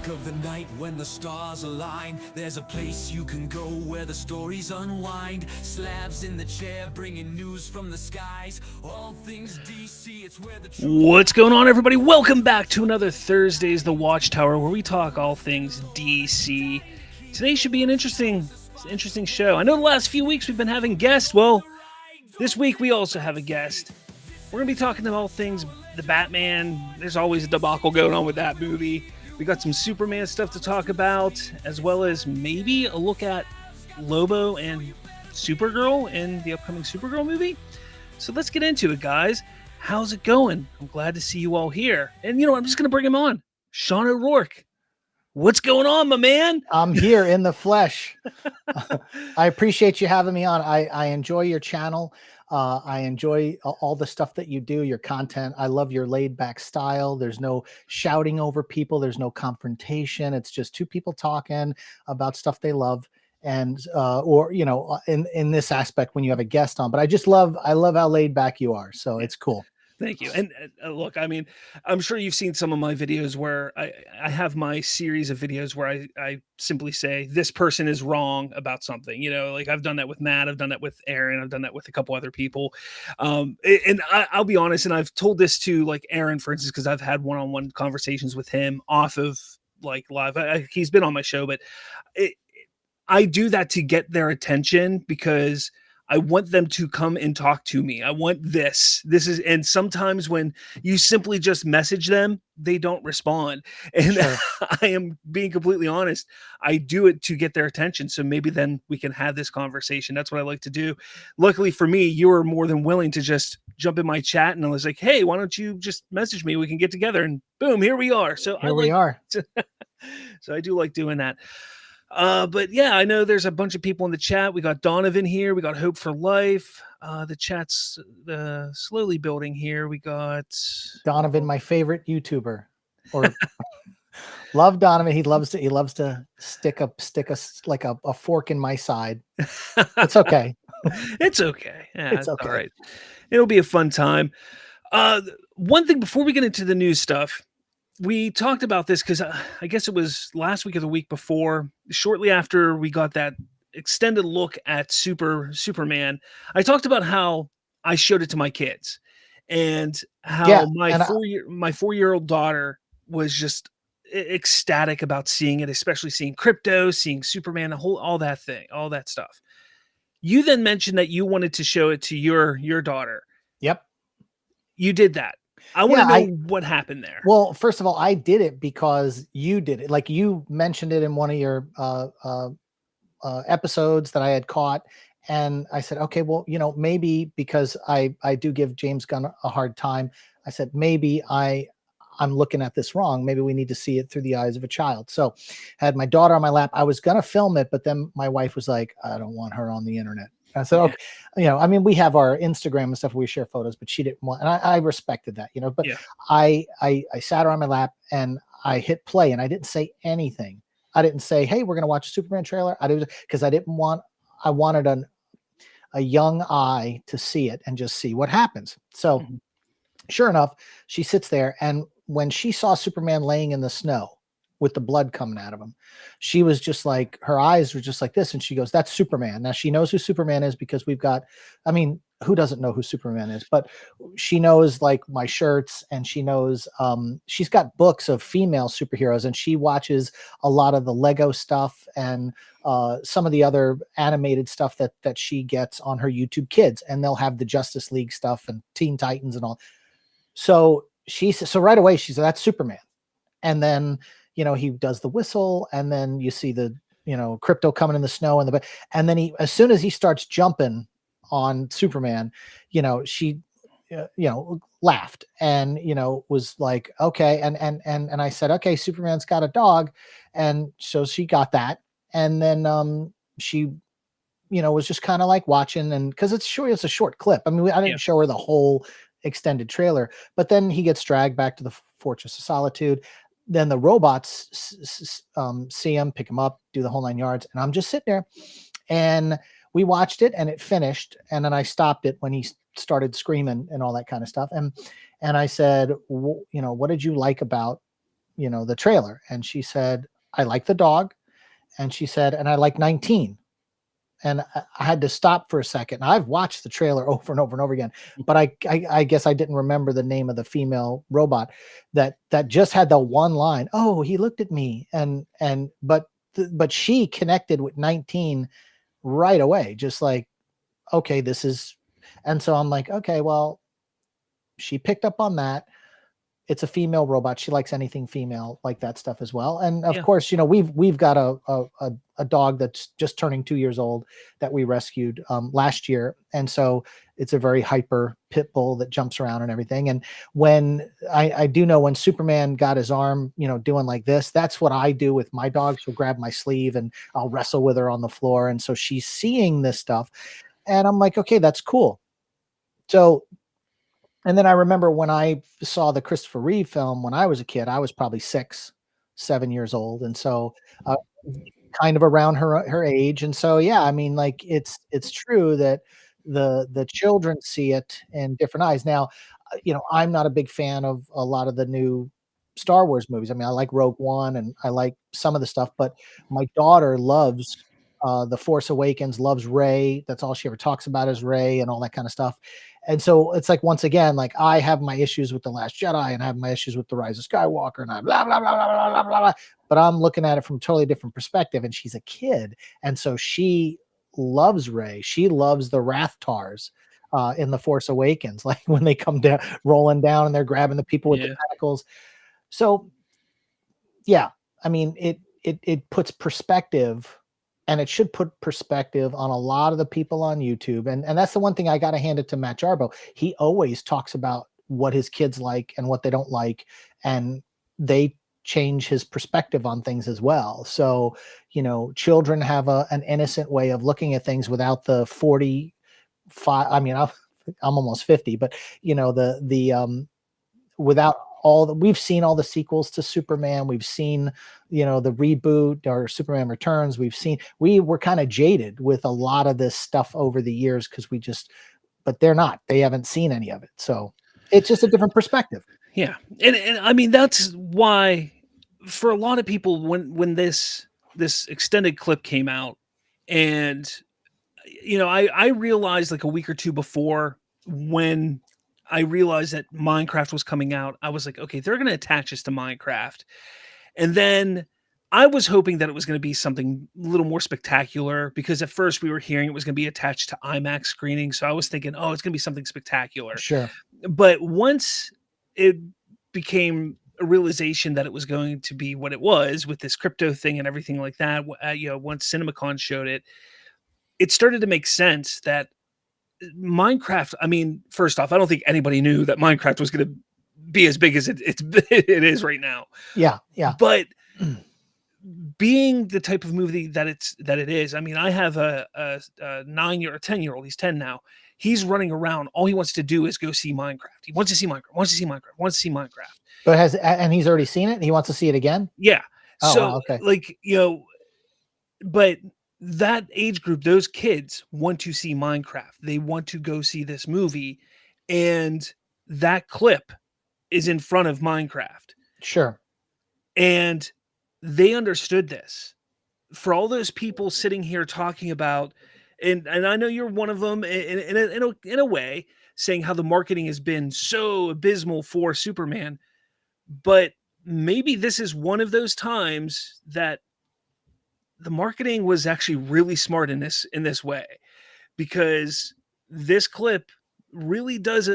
dark of the night when the stars align, there's a place you can go where the stories unwind. Slavs in the chair bringing news from the skies. All things DC, it's where the truth... What's going on, everybody? Welcome back to another Thursday's The Watchtower, where we talk all things DC. Today should be an interesting show. I know the last few weeks we've been having guests. Well, this week we also have a guest. We're going to be talking about all things the Batman. There's always a debacle going on with that movie. We got some Superman stuff to talk about, as well as maybe a look at Lobo and Supergirl in the upcoming Supergirl movie. So let's get into it, guys. How's it going? I'm glad to see you all here. And, I'm just going to bring him on. Sean O'Rourke. What's going on, my man? I'm here in the flesh. I appreciate you having me on. I enjoy your channel. I enjoy all the stuff that you do, your content. I love your laid back style. There's no shouting over people. There's no confrontation. It's just two people talking about stuff they love. And, in this aspect when you have a guest on, but I love how laid back you are. So it's cool. Thank you. And look, I mean, I'm sure you've seen some of my videos where I have my series of videos where I simply say, this person is wrong about something, like I've done that with Matt, I've done that with Aaron, I've done that with a couple other people. And I'll be honest, and I've told this to like Aaron, for instance, because I've had one-on-one conversations with him off of like live. He's been on my show, but I do that to get their attention because I want them to come and talk to me. I want this is, and sometimes when you simply just message them, they don't respond. And sure. I am being completely honest. I do it to get their attention. So maybe then we can have this conversation. That's what I like to do. Luckily for me, you were more than willing to just jump in my chat. And I was like, hey, why don't you just message me? We can get together, and boom, here we are. So we are. So I do like doing that. But yeah, I know there's a bunch of people in the chat. We got Donovan here. We got Hope for Life. The chat's slowly building here. We got Donovan, my favorite YouTuber. Or love Donovan. He loves to stick a like a fork in my side. It's okay. It's okay. Yeah, it's okay. All right. It'll be a fun time. One thing before we get into the news stuff. We talked about this because I guess it was last week or the week before, shortly after we got that extended look at Superman. I talked about how I showed it to my kids and how my 4-year-old daughter was just ecstatic about seeing it, especially seeing Crypto, seeing Superman, all that stuff. You then mentioned that you wanted to show it to your daughter. Yep. You did that. I want to know what happened there. Well, first of all, I did it because you did it. Like you mentioned it in one of your episodes that I had caught. And I said, okay, well, maybe because I do give James Gunn a hard time. I said, maybe I'm looking at this wrong. Maybe we need to see it through the eyes of a child. So I had my daughter on my lap. I was going to film it, but then my wife was like, I don't want her on the internet. I said, okay, we have our Instagram and stuff where we share photos, but she didn't want, and I respected that, but yeah. I sat her on my lap and I hit play and I didn't say anything. I didn't say, hey, we're going to watch a Superman trailer. I did because I wanted a young eye to see it and just see what happens. So sure enough, she sits there. And when she saw Superman laying in the snow with the blood coming out of him, she was just like, her eyes were just like this. And she goes, that's Superman. Now she knows who Superman is because we've got, who doesn't know who Superman is, but she knows like my shirts and she knows, she's got books of female superheroes and she watches a lot of the Lego stuff and some of the other animated stuff that she gets on her YouTube Kids, and they'll have the Justice League stuff and Teen Titans and all. So so right away she said, that's Superman. And then, he does the whistle, and then you see the, Crypto coming in the snow and then as soon as he starts jumping on Superman, she, laughed and, was like, okay. And I said, okay, Superman's got a dog. And so she got that. And then, she, was just kind of like watching, and cause it's a short clip. I didn't show her the whole extended trailer, but then he gets dragged back to the Fortress of Solitude. Then the robots see him, pick him up, do the whole 9 yards. And I'm just sitting there, and we watched it and it finished. And then I stopped it when he started screaming and all that kind of stuff. And I said, what did you like about, the trailer. And she said, I like the dog. And she said, and I like 19. And I had to stop for a second. I've watched the trailer over and over and over again, but I guess I didn't remember the name of the female robot that just had the one line. Oh, he looked at me, but she connected with 19 right away, just like, okay, this is. And so I'm like, okay, well, she picked up on that. It's a female robot. She likes anything female, like that stuff as well. And of course, we've got a dog that's just turning 2 years old that we rescued last year. And so it's a very hyper pit bull that jumps around and everything. And when I do know when Superman got his arm, doing like this, that's what I do with my dog. She'll grab my sleeve and I'll wrestle with her on the floor. And so she's seeing this stuff. And I'm like, okay, that's cool. So, and then I remember when I saw the Christopher Reeve film when I was a kid, I was probably 6, 7 years old. And so kind of around her age. And so, yeah, I mean, like it's true that the children see it in different eyes. Now, I'm not a big fan of a lot of the new Star Wars movies. I mean, I like Rogue One and I like some of the stuff, but my daughter loves The Force Awakens, loves Rey. That's all she ever talks about is Rey and all that kind of stuff. And so it's like, once again, like I have my issues with The Last Jedi and I have my issues with The Rise of Skywalker and I blah, blah, blah, blah, blah, blah, blah. But I'm looking at it from a totally different perspective. And she's a kid. And so she loves Rey. She loves the Rathtars in The Force Awakens, like when they come down, rolling down and they're grabbing the people with the tentacles. So yeah, I mean, it puts perspective. And it should put perspective on a lot of the people on YouTube. And that's the one thing I got to hand it to Matt Jarbo. He always talks about what his kids like and what they don't like. And they change his perspective on things as well. So, children have an innocent way of looking at things without the 45. I mean, I'm almost 50, but without we've seen all the sequels to Superman. We've seen, the reboot or Superman Returns. We were kind of jaded with a lot of this stuff over the years because but they're not, they haven't seen any of it. So it's just a different perspective. Yeah. And I mean, that's why for a lot of people, when this extended clip came out and, I realized like a week or two before when I realized that Minecraft was coming out, I was like, okay, they're going to attach this to Minecraft. And then I was hoping that it was going to be something a little more spectacular because at first we were hearing it was going to be attached to IMAX screening. So I was thinking, oh, it's going to be something spectacular. Sure. But once it became a realization that it was going to be what it was with this crypto thing and everything like that, once CinemaCon showed it, it started to make sense that Minecraft, I mean, first off, I don't think anybody knew that Minecraft was going to be as big as it is right now. Yeah, yeah. But being the type of movie that it is, I mean, I have a 9-year or 10-year-old. He's 10 now. He's running around. All he wants to do is go see Minecraft. He wants to see Minecraft. Wants to see Minecraft. Wants to see Minecraft. But and he's already seen it. And he wants to see it again. Yeah. Oh, so wow, okay. Like but that age group, those kids want to see Minecraft. They want to go see this movie, and that clip is in front of Minecraft. Sure. And they understood this. For all those people sitting here talking about, and I know you're one of them in a way, saying how the marketing has been so abysmal for Superman, but maybe this is one of those times that the marketing was actually really smart in this way, because this clip really does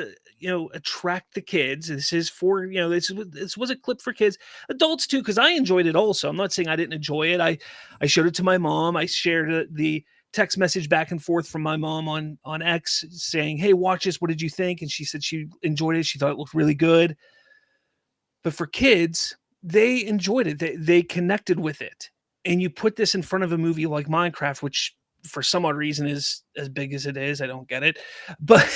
attract the kids. This is for, this was a clip for kids, adults too, because I enjoyed it also. I'm not saying I didn't enjoy it. I showed it to my mom. I shared the text message back and forth from my mom on X saying, hey, watch this. What did you think? And she said she enjoyed it. She thought it looked really good. But for kids, they enjoyed it. They connected with it. And you put this in front of a movie like Minecraft, which for some odd reason is as big as it is. I don't get it. But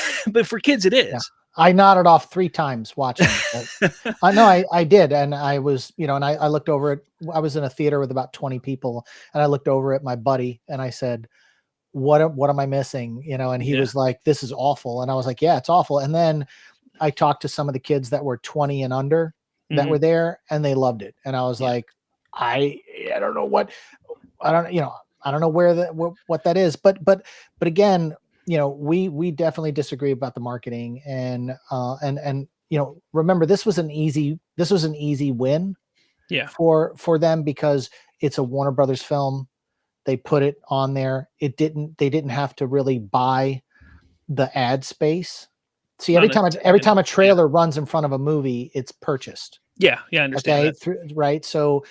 for kids, it is. Yeah. I nodded off 3 times watching it. I know I did. And I was, and I looked over it. I was in a theater with about 20 people. And I looked over at my buddy and I said, what am I missing? And he was like, this is awful. And I was like, yeah, it's awful. And then I talked to some of the kids that were 20 and under. that Mhm. were there, and they loved it. And I was Yeah. like, I don't know what, I don't, I don't know where what that is, but again, we definitely disagree about the marketing, and remember, this was an easy win Yeah. for them, because it's a Warner Brothers film. They put it on there. They didn't have to really buy the ad space. See, Not every necessarily. time a Yeah. trailer runs in front of a movie, it's purchased. Yeah. Yeah. I understand Okay, that. right. So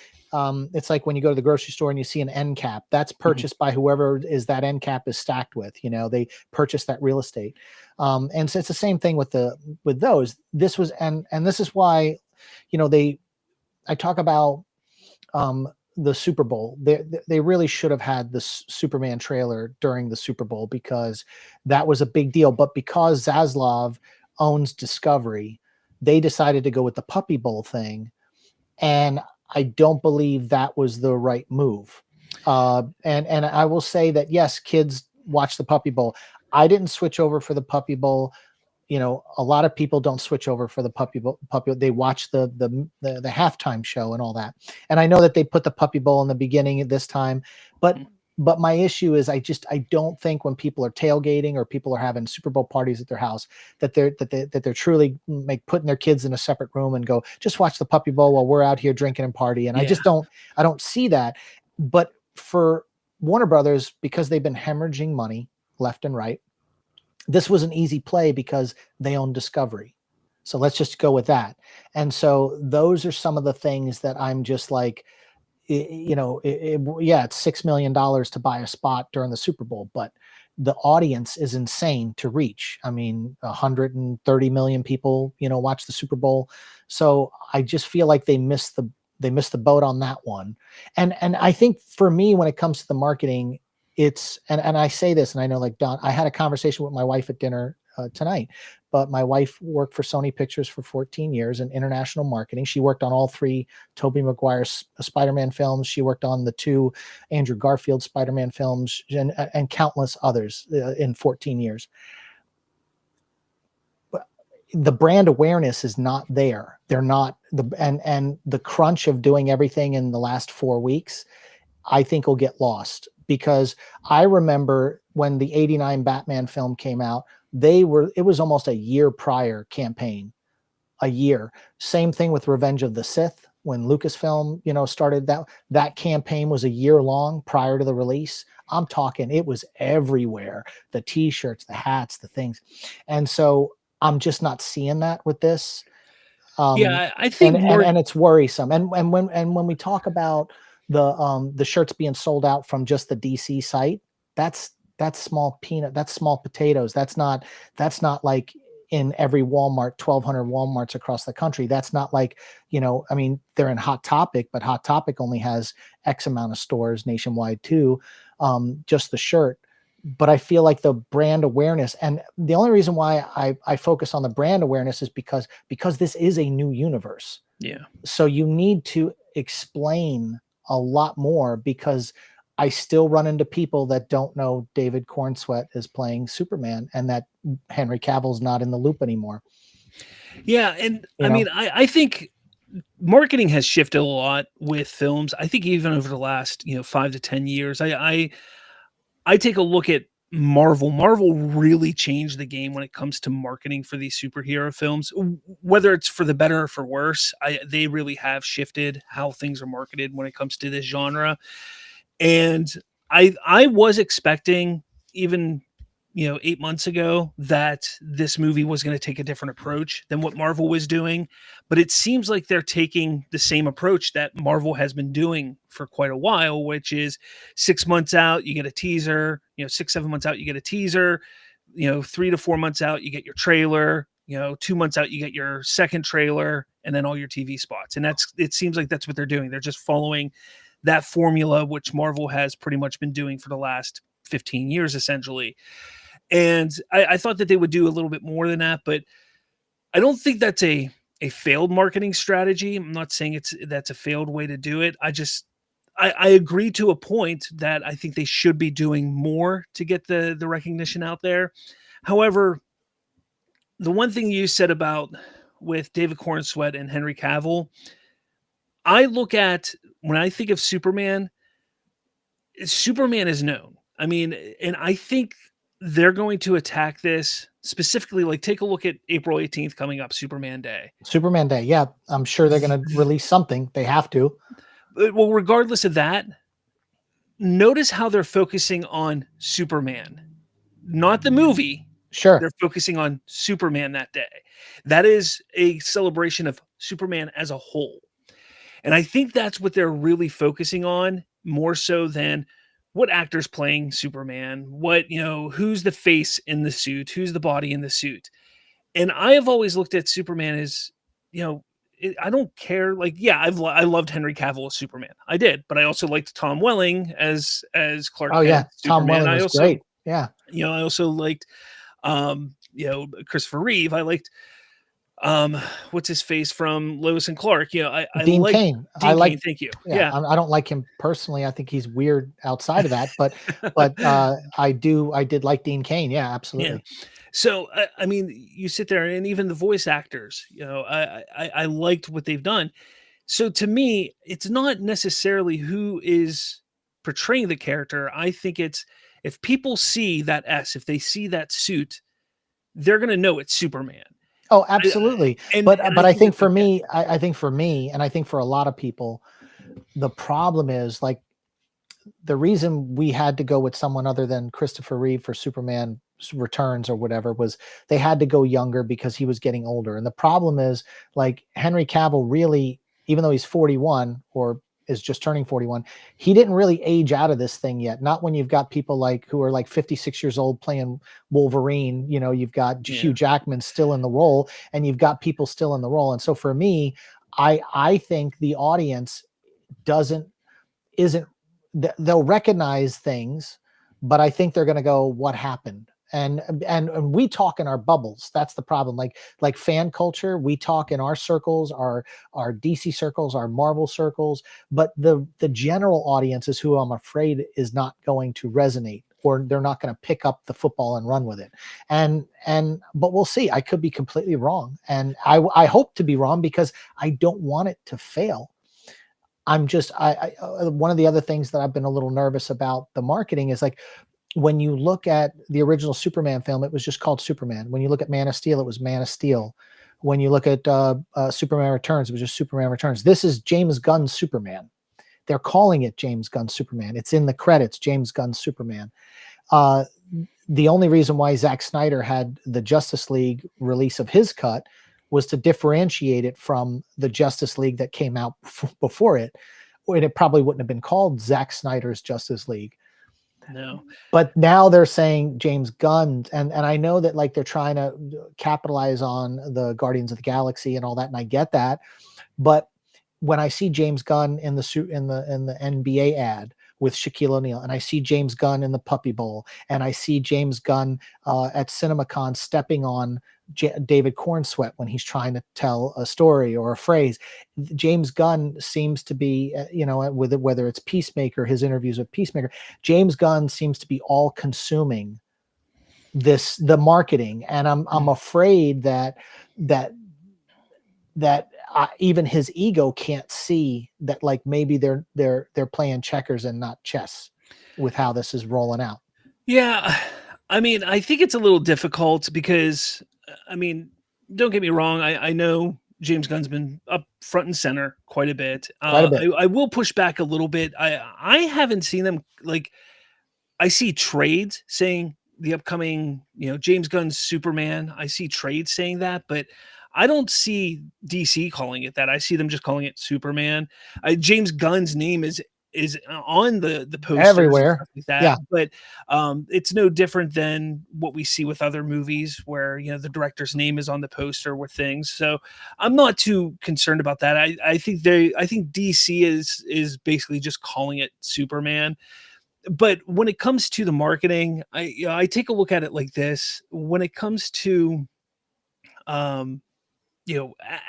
it's like when you go to the grocery store and you see an end cap, that's Mhm. purchased by whoever is that end cap is stacked with. They purchase that real estate, and so it's the same thing with those. This was, and this is why, I talk about the Super Bowl. They really should have had the Superman trailer during the Super Bowl, because that was a big deal. But because Zaslav owns Discovery, they decided to go with the Puppy Bowl thing, and I don't believe that was the right move. And I will say that, yes, kids watch the Puppy Bowl. I didn't switch over for the Puppy Bowl. A lot of people don't switch over for the Puppy Bowl. They watch the halftime show and all that. And I know that they put the Puppy Bowl in the beginning at this time, but Mhm. but my issue is, I don't think when people are tailgating or people are having Super Bowl parties at their house, that they're truly putting their kids in a separate room and go, just watch the Puppy Bowl while we're out here drinking and party. And Yeah. I don't see that. But for Warner Brothers, because they've been hemorrhaging money left and right, this was an easy play because they own Discovery. So let's just go with that. And so those are some of the things that I'm just like, yeah, it's $6 million to buy a spot during the Super Bowl, but the audience is insane to reach. I mean, 130 million people, watch the Super Bowl. So I just feel like they missed the boat on that one. And I think for me, when it comes to the marketing, it's, and I say this, and I know, like, Don, I had a conversation with my wife at dinner tonight, but my wife worked for Sony Pictures for 14 years in international marketing. She worked on all 3 Tobey Maguire Spider-Man films. She worked on the 2 Andrew Garfield Spider-Man films, and countless others in 14 years. But the brand awareness is not there. They're not and the crunch of doing everything in the last 4 weeks, I think, will get lost, because I remember when the 89 Batman film came out, it was almost a year prior campaign, a year. Same thing with Revenge of the Sith. When Lucasfilm, started that campaign was a year long prior to the release. I'm talking, it was everywhere. The t-shirts, the hats, the things. And so I'm just not seeing that with this. Yeah. I And think more. it's worrisome. And when we talk about the shirts being sold out from just the DC site, that's that's small potatoes. That's not like in every Walmart, 1,200 Walmarts across the country. That's not like, I mean, they're in Hot Topic, but Hot Topic only has X amount of stores nationwide too. Just the shirt. But I feel like the brand awareness, and the only reason why I focus on the brand awareness is because this is a new universe. Yeah. So you need to explain a lot more, because I still run into people that don't know David Cornsweet is playing Superman, and that Henry Cavill's not in the loop anymore. Yeah. And You I know, mean, I think marketing has shifted a lot with films. I think even over the last, 5 to 10 years, I take a look at Marvel. Marvel really changed the game when it comes to marketing for these superhero films, whether it's for the better or for worse. They really have shifted how things are marketed when it comes to this genre. And I was expecting, even 8 months ago, that this movie was going to take a different approach than what Marvel was doing, but it seems like they're taking the same approach that Marvel has been doing for quite a while, which is 6 months out you get a teaser, 6-7 months out you get a teaser, 3 to 4 months out you get your trailer, 2 months out you get your second trailer, and then all your TV spots. And it seems like that's what they're doing. They're just following that formula, which Marvel has pretty much been doing for the last 15 years, essentially. And I thought that they would do a little bit more than that, but I don't think that's a failed marketing strategy. I'm not saying that's a failed way to do it. I agree to a point that I think they should be doing more to get the recognition out there. However, the one thing you said about with David Cornsweet and Henry Cavill, I look at, when I think of Superman, Superman is known. I mean, and I think they're going to attack this specifically. Like, take a look at April 18th coming up, Superman Day. Superman Day. Yeah, I'm sure they're going to release something. They have to. Well, regardless of that, notice how they're focusing on Superman, not the movie. Sure. They're focusing on Superman that day. That is a celebration of Superman as a whole. And I think that's what they're really focusing on, more so than what actor's playing Superman, what, you know, who's the face in the suit, who's the body in the suit. And I have always looked at Superman as, you know, I don't care. Like, yeah, I loved Henry Cavill as Superman. I did, but I also liked Tom Welling as Clark Oh Kent, yeah, Tom Superman. Welling was great. Yeah. You know, I also liked, you know, Christopher Reeve. I liked, what's his face from Lois and Clark. You know, I Dean like Cain. Dean I like. Cain, thank you. Yeah, Yeah. I don't like him personally. I think he's weird outside of that, but I did like Dean Cain. Yeah, absolutely. So I mean, you sit there, and even the voice actors, you know, I liked what they've done. So to me, it's not necessarily who is portraying the character. I think it's, if people see that S, if they see that suit, they're gonna know it's Superman. Oh, absolutely. And But I think it's for okay. me, I think for me, and I think for a lot of people, the problem is, like, the reason we had to go with someone other than Christopher Reeve for Superman Returns or whatever was they had to go younger because he was getting older. And the problem is, like, Henry Cavill really, even though he's 41 or is just turning 41, he didn't really age out of this thing yet. Not when you've got people like who are like 56 years old playing Wolverine. You know, you've got Hugh Jackman still in the role, and you've got people still in the role. And so for me, I think the audience isn't they'll recognize things, but I think they're going to go, what happened? And we talk in our bubbles. That's the problem. Like fan culture, we talk in our circles, our DC circles, our Marvel circles, but the general audience is who I'm afraid is not going to resonate, or they're not going to pick up the football and run with it. But we'll see. I could be completely wrong, and I hope to be wrong because I don't want it to fail. I'm just, one of the other things that I've been a little nervous about the marketing is, like, when you look at the original Superman film, it was just called Superman. When you look at Man of Steel, it was Man of Steel. When you look at Superman Returns, it was just Superman Returns. This is James Gunn's Superman. They're calling it James Gunn's Superman. It's in the credits, James Gunn's Superman. The only reason why Zack Snyder had the Justice League release of his cut was to differentiate it from the Justice League that came out before it. And it probably wouldn't have been called Zack Snyder's Justice League. No. But now they're saying James Gunn, and I know that, like, they're trying to capitalize on the Guardians of the Galaxy and all that, and I get that. But when I see James Gunn in the suit in the NBA ad with Shaquille O'Neal, and I see James Gunn in the Puppy Bowl, and I see James Gunn at CinemaCon stepping on David Cornsweet when he's trying to tell a story or a phrase. James Gunn seems to be, you know, with it, whether it's Peacemaker, his interviews with Peacemaker, James Gunn seems to be all consuming the marketing, and I'm afraid that even his ego can't see that, like, maybe they're playing checkers and not chess with how this is rolling out. Yeah, I mean, I think it's a little difficult because, I mean, don't get me wrong. I know James Gunn's been up front and center quite a bit. Quite a bit. I will push back a little bit. I haven't seen them, like, I see trades saying the upcoming, you know, James Gunn's Superman. I see trades saying that, but I don't see DC calling it that. I see them just calling it Superman. James Gunn's name is on the posters Everywhere. and stuff like that. Yeah. But it's no different than what we see with other movies where, you know, the director's name is on the poster with things. So I'm not too concerned about that. I think DC is basically just calling it Superman. But when it comes to the marketing, I take a look at it like this. When it comes to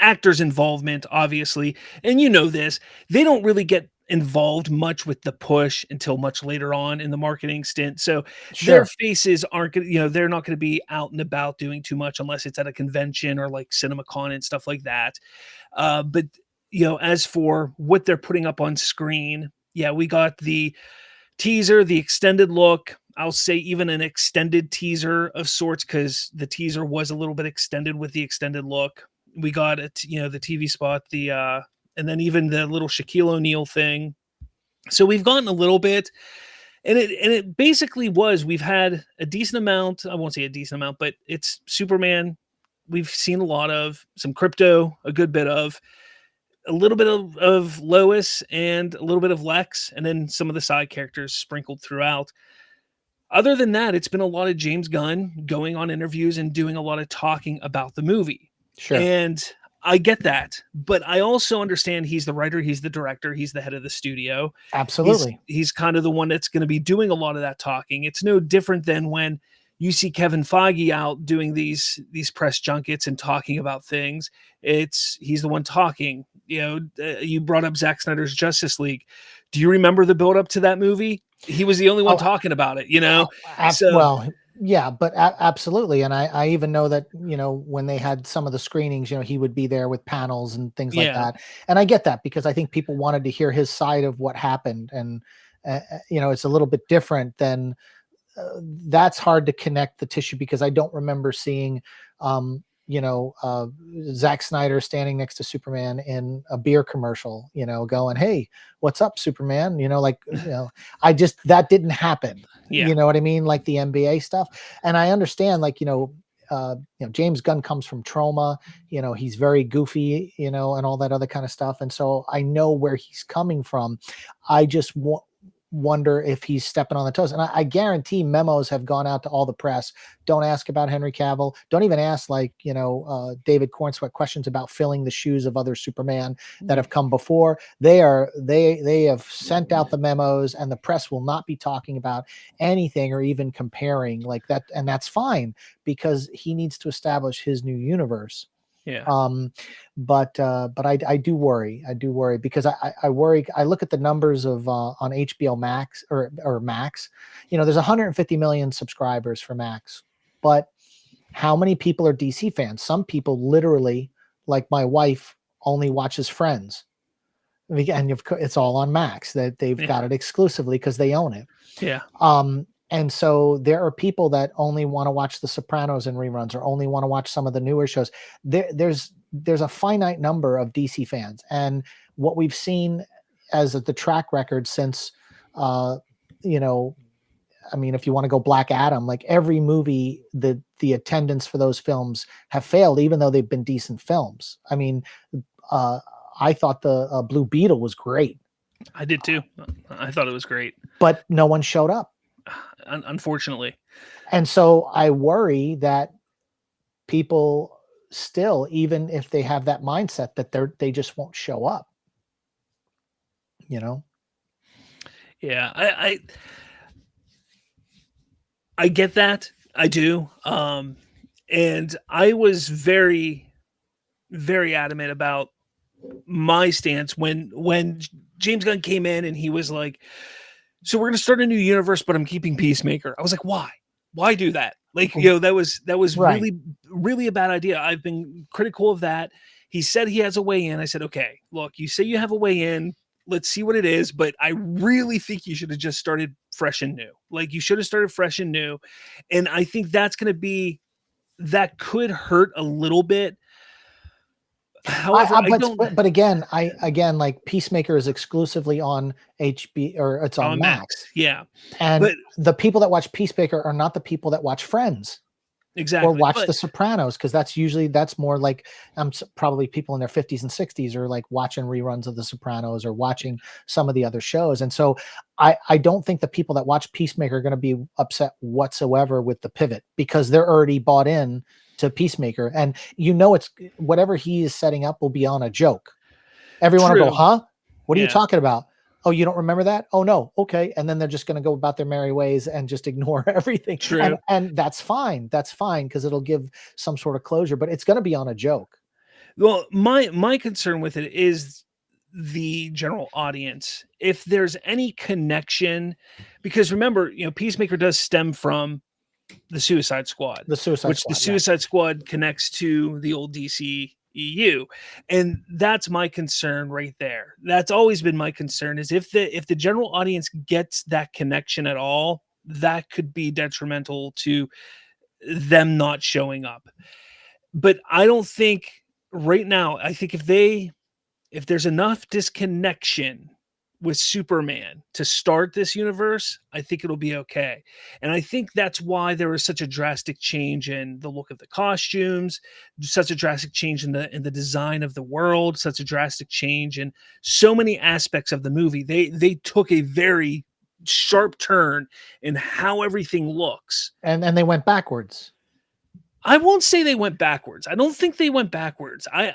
actors' involvement, obviously, and this, they don't really get involved much with the push until much later on in the marketing stint. So their Sure. faces aren't going they're not going to be out and about doing too much unless it's at a convention or like CinemaCon and stuff like that. But as for what they're putting up on screen, yeah, we got the teaser, the extended look. I'll say even an extended teaser of sorts, because the teaser was a little bit extended with the extended look. We got it, the TV spot, and then even the little Shaquille O'Neal thing. So we've gotten a little bit, and it basically we've had a decent amount. I won't say a decent amount, but it's Superman. We've seen a lot of some crypto, a good bit of, a little bit of Lois, and a little bit of Lex, and then some of the side characters sprinkled throughout. Other than that, it's been a lot of James Gunn going on interviews and doing a lot of talking about the movie. Sure. And I get that, but I also understand he's the writer, he's the director, he's the head of the studio. Absolutely. He's kind of the one that's going to be doing a lot of that talking. It's no different than when you see Kevin Feige out doing these press junkets and talking about things. He's the one talking. You brought up Zack Snyder's Justice League. Do you remember the build up to that movie? He was the only one talking about it, Well, yeah, but absolutely. And I even know that, when they had some of the screenings, he would be there with panels and things like that. And I get that, because I think people wanted to hear his side of what happened. And, it's a little bit different than that's hard to connect the tissue, because I don't remember seeing, Zack Snyder standing next to Superman in a beer commercial, going, "Hey, what's up, Superman?" That didn't happen. Yeah. You know what I mean? Like the NBA stuff. And I understand, James Gunn comes from Trauma, he's very goofy, and all that other kind of stuff. And so I know where he's coming from. I just wonder if he's stepping on the toes. And I guarantee memos have gone out to all the press. Don't ask about Henry Cavill. Don't even ask David Cornsweet questions about filling the shoes of other Superman that have come before. They have sent out the memos, and the press will not be talking about anything or even comparing like that. And that's fine, because he needs to establish his new universe. Yeah. But I do worry. I do worry, because I worry. I look at the numbers of on HBO Max or Max. There's 150 million subscribers for Max, but how many people are DC fans? Some people literally, like my wife, only watches Friends, and it's all on Max. That they've got it exclusively because they own it. Yeah. And so there are people that only want to watch The Sopranos in reruns, or only want to watch some of the newer shows. There's a finite number of DC fans. And what we've seen as the track record since, if you want to go Black Adam, like every movie, the attendance for those films have failed, even though they've been decent films. I thought the Blue Beetle was great. I did too. I thought it was great. But no one showed up. Unfortunately. And so I worry that people still, even if they have that mindset, that they just won't show up. Yeah, I get that. I do. And I was very, very adamant about my stance when James Gunn came in and he was like, "So we're going to start a new universe, but I'm keeping Peacemaker." I was like, why do that? Like, that was right. really, really a bad idea. I've been critical of that. He said he has a way in. I said, okay, look, you say you have a way in. Let's see what it is. But I really think you should have just started fresh and new. Like, you should have started fresh and new. And I think that could hurt a little bit. However, but again, like Peacemaker is exclusively on HB, or it's on Max. Yeah. And the people that watch Peacemaker are not the people that watch Friends. Exactly. Or watch The Sopranos, because that's more like probably people in their 50s and 60s are like watching reruns of The Sopranos or watching some of the other shows. And so I don't think the people that watch Peacemaker are going to be upset whatsoever with the pivot, because they're already bought in to Peacemaker, and it's whatever he is setting up will be on a joke. Everyone will go, "Huh? What are you talking about? Oh, you don't remember that? Oh no, okay." And then they're just going to go about their merry ways and just ignore everything. True. And that's fine. That's fine, because it'll give some sort of closure, but it's going to be on a joke. Well, my concern with it is the general audience. If there's any connection, because remember, Peacemaker does stem from the Suicide Squad, The Suicide which the Squad, yes. Suicide Squad connects to the old DC EU. And that's my concern right there. That's always been my concern, is if the general audience gets that connection at all, that could be detrimental to them not showing up. But I don't think right now, I think if there's enough disconnection with Superman to start this universe, I think it'll be okay. And I think that's why there was such a drastic change in the look of the costumes, such a drastic change in the design of the world, such a drastic change in so many aspects of the movie. They took a very sharp turn in how everything looks. And they went backwards. I won't say they went backwards. I don't think they went backwards. I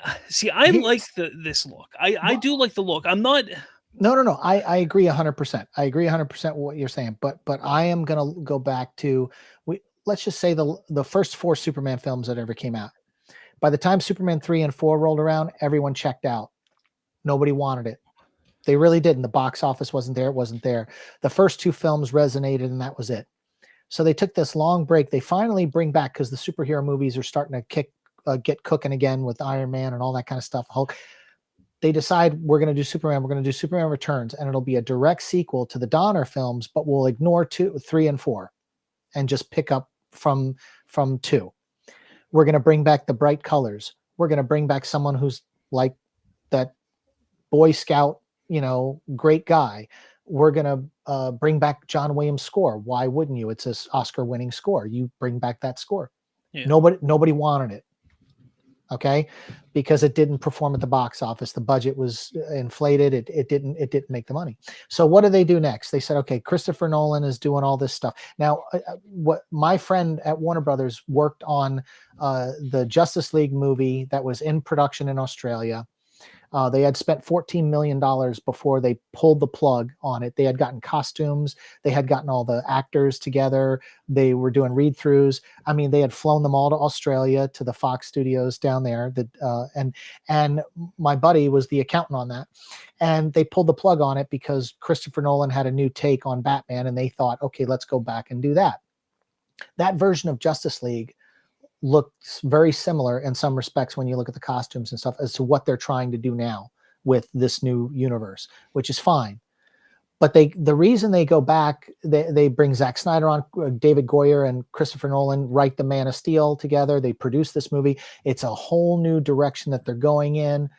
like this look. I do like the look. I'm not. No. I agree 100%. I agree 100% with what you're saying. But I am gonna go back to let's just say the first 4 Superman films that ever came out. By the time Superman 3 and 4 rolled around, everyone checked out. Nobody wanted it. They really didn't. The box office wasn't there. It wasn't there. The first 2 films resonated, and that was it. So they took this long break. They finally bring back, because the superhero movies are starting to get cooking again with Iron Man and all that kind of stuff. Hulk. They decide we're going to do Superman. We're going to do Superman Returns, and it'll be a direct sequel to the Donner films, but we'll ignore 2, 3, and 4, and just pick up from 2. We're going to bring back the bright colors. We're going to bring back someone who's like that Boy Scout, great guy. We're going to bring back John Williams' score. Why wouldn't you? It's an Oscar-winning score. You bring back that score. Yeah. Nobody wanted it. Okay, because it didn't perform at the box office. The budget was inflated. It didn't make the money. So what do they do next? They said, okay, Christopher Nolan is doing all this stuff. Now, what my friend at Warner Brothers worked on the Justice League movie that was in production in Australia. They had spent $14 million before they pulled the plug on it. They had gotten costumes. They had gotten all the actors together. They were doing read-throughs. I mean, they had flown them all to Australia, to the Fox studios down there. And my buddy was the accountant on that. And they pulled the plug on it because Christopher Nolan had a new take on Batman, and they thought, okay, let's go back and do that. That version of Justice League looks very similar in some respects when you look at the costumes and stuff as to what they're trying to do now with this new universe, which is fine. But the reason they go back, they bring Zack Snyder on, David Goyer and Christopher Nolan write the Man of Steel together. They produce this movie. It's a whole new direction that they're going in.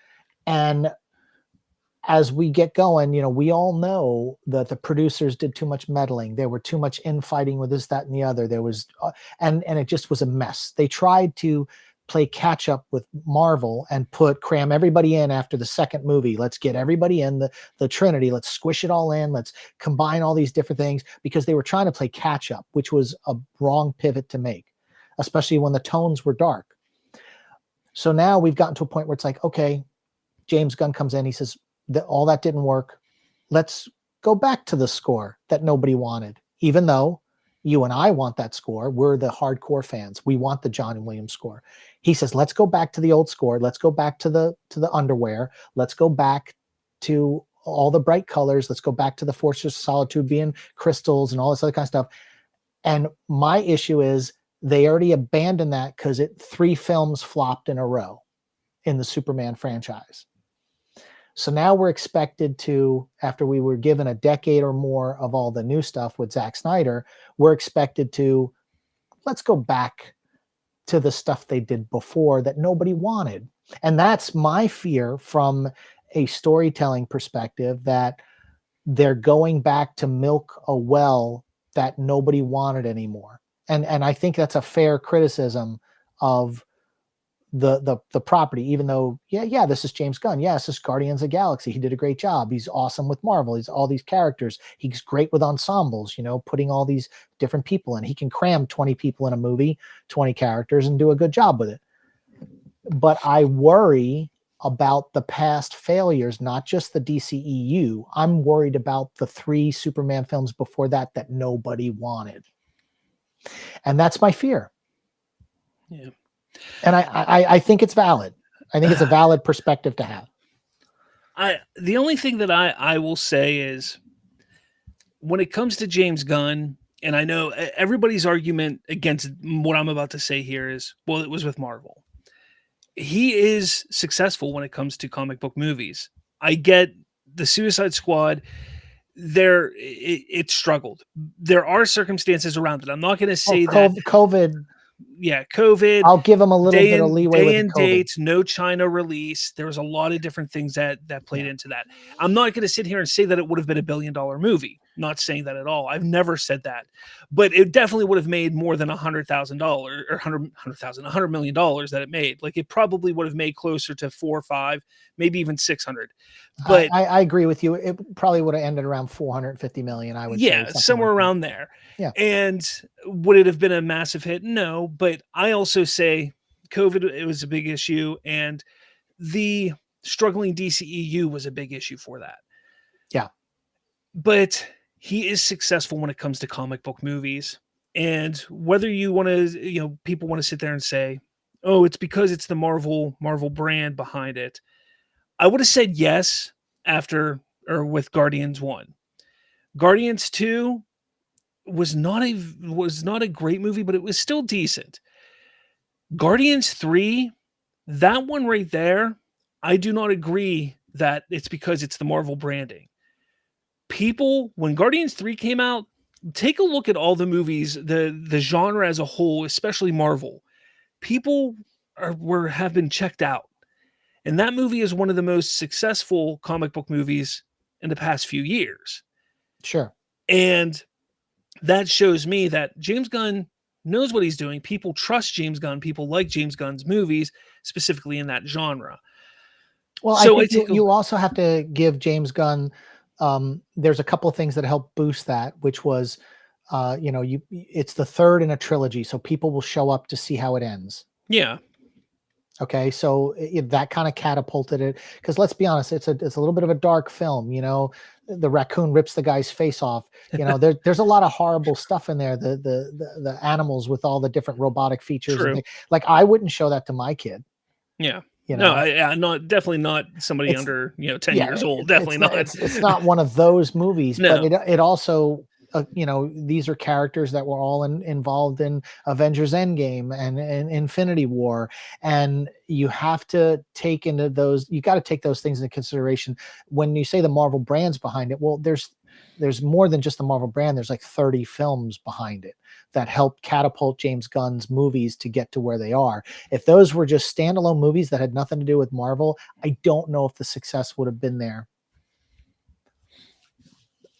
And as we get going, we all know that the producers did too much meddling. There were too much infighting with this, that, and the other. There was, and it just was a mess. They tried to play catch up with Marvel and cram everybody in after the second movie. Let's get everybody in the Trinity. Let's squish it all in. Let's combine all these different things, because they were trying to play catch up, which was a wrong pivot to make, especially when the tones were dark. So now we've gotten to a point where it's like, okay, James Gunn comes in. He says, all that didn't work. Let's go back to the score that nobody wanted, even though you and I want that score. We're the hardcore fans. We want the John Williams score. He says, let's go back to the old score. Let's go back to the underwear. Let's go back to all the bright colors. Let's go back to the Fortress of Solitude being crystals and all this other kind of stuff. And my issue is they already abandoned that because 3 films flopped in a row in the Superman franchise. So now we're expected to, after we were given a decade or more of all the new stuff with Zack Snyder, we're expected to, let's go back to the stuff they did before that nobody wanted. And that's my fear from a storytelling perspective, that they're going back to milk a well that nobody wanted anymore. And I think that's a fair criticism of the property, even though, yeah, this is James Gunn. Yeah, this is Guardians of the Galaxy. He did a great job. He's awesome with Marvel. He's all these characters. He's great with ensembles, putting all these different people in. He can cram 20 people in a movie, 20 characters, and do a good job with it. But I worry about the past failures, not just the DCEU. I'm worried about the 3 Superman films before that nobody wanted. And that's my fear. Yeah. And I think it's valid. I think it's a valid perspective to have. The only thing that I will say is when it comes to James Gunn, and I know everybody's argument against what I'm about to say here is, well, it was with Marvel. He is successful when it comes to comic book movies. I get the Suicide Squad. It struggled. There are circumstances around it. I'm not going to say that COVID. Yeah, COVID. I'll give him a little bit of leeway with day and COVID. dates, no China release. There was a lot of different things that played into that. I'm not going to sit here and say that it would have been $1 billion movie. Not saying that at all. I've never said that, but it definitely would have made more than $100,000 or $100 million that it made. Like it probably would have made closer to 4 or 5, maybe even 600. But I agree with you. It probably would have ended around 450 million. I would say somewhere around there. Yeah. And would it have been a massive hit? No, but I also say COVID, it was a big issue, and the struggling DCEU was a big issue for that. Yeah. But he is successful when it comes to comic book movies. And whether you want to, people want to sit there and say, oh, it's because it's the Marvel brand behind it. I would have said yes with Guardians 1. Guardians 2 was not a great movie, but it was still decent. Guardians 3, that one right there, I do not agree that it's because it's the Marvel branding. People, when Guardians 3 came out, take a look at all the movies, the genre as a whole, especially Marvel. People have been checked out. And that movie is one of the most successful comic book movies in the past few years. Sure. And that shows me that James Gunn knows what he's doing. People trust James Gunn. People like James Gunn's movies, specifically in that genre. Well, so I think you also have to give James Gunn, there's a couple of things that help boost that, which was, it's the third in a trilogy. So people will show up to see how it ends. Yeah. Okay, so that kind of catapulted it, because let's be honest, it's a little bit of a dark film. The raccoon rips the guy's face off. There's a lot of horrible stuff in there. The animals with all the different robotic features. True. Like I wouldn't show that to my kid. Yeah. Definitely not somebody under 10 years old. Definitely not. It's not one of those movies. No. But it also. These are characters that were all involved in Avengers Endgame and Infinity War. And you have to take those things into consideration. When you say the Marvel brand's behind it, well, there's more than just the Marvel brand. There's like 30 films behind it that helped catapult James Gunn's movies to get to where they are. If those were just standalone movies that had nothing to do with Marvel, I don't know if the success would have been there.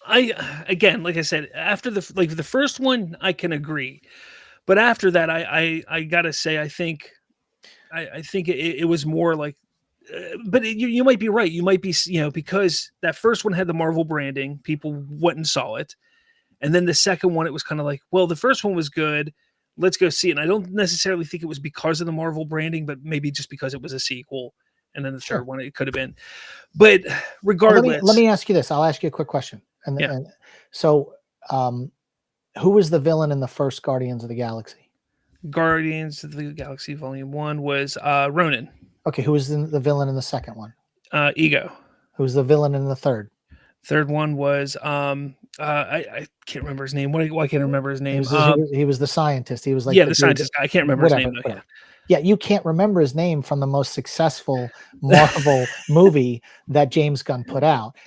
Like I said, after the first one, I can agree, but after that, I gotta say, I think it was more like, but you might be right. You might be, because that first one had the Marvel branding, people went and saw it, and then the second one, it was kind of like, well, the first one was good, let's go see it. And I don't necessarily think it was because of the Marvel branding, but maybe just because it was a sequel. And then the third one, it could have been, but regardless, let me ask you this. I'll ask you a quick question. So, who was the villain in the first Guardians of the Galaxy? Guardians of the Galaxy Volume 1 was Ronan. Okay, who was the villain in the second one? Ego. Who was the villain in the third? Third one was I can't remember his name. Why can't I remember his name? He was the scientist. He was like the scientist guy. I can't remember his name though. Yeah, you can't remember his name from the most successful Marvel movie that James Gunn put out.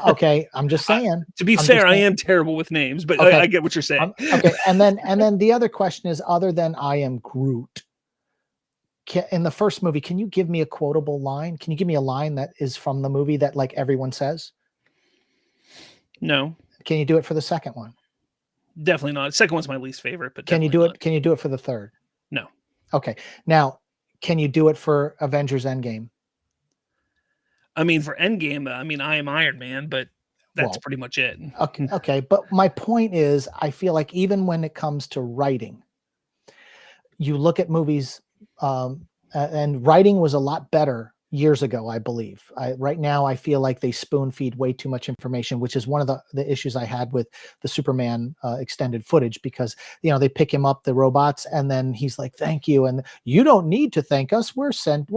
Okay, I'm just saying. To be fair, I am terrible with names, but okay. I get what you're saying. Okay, and then the other question is, other than I am Groot, in the first movie, can you give me a quotable line? Can you give me a line that is from the movie that like everyone says? No. Can you do it for the second one? Definitely not. The second one's my least favorite, but can you do it? Can you do it for the third? No. Okay. Now, can you do it for Avengers Endgame? I mean, for Endgame, I am Iron Man, but that's pretty much it. Okay. But my point is, I feel like even when it comes to writing, you look at movies, and writing was a lot better years ago, I believe. Right now, I feel like they spoon feed way too much information, which is one of the issues I had with the Superman extended footage, because, they pick him up, the robots, and then he's like, thank you. And you don't need to thank us. We're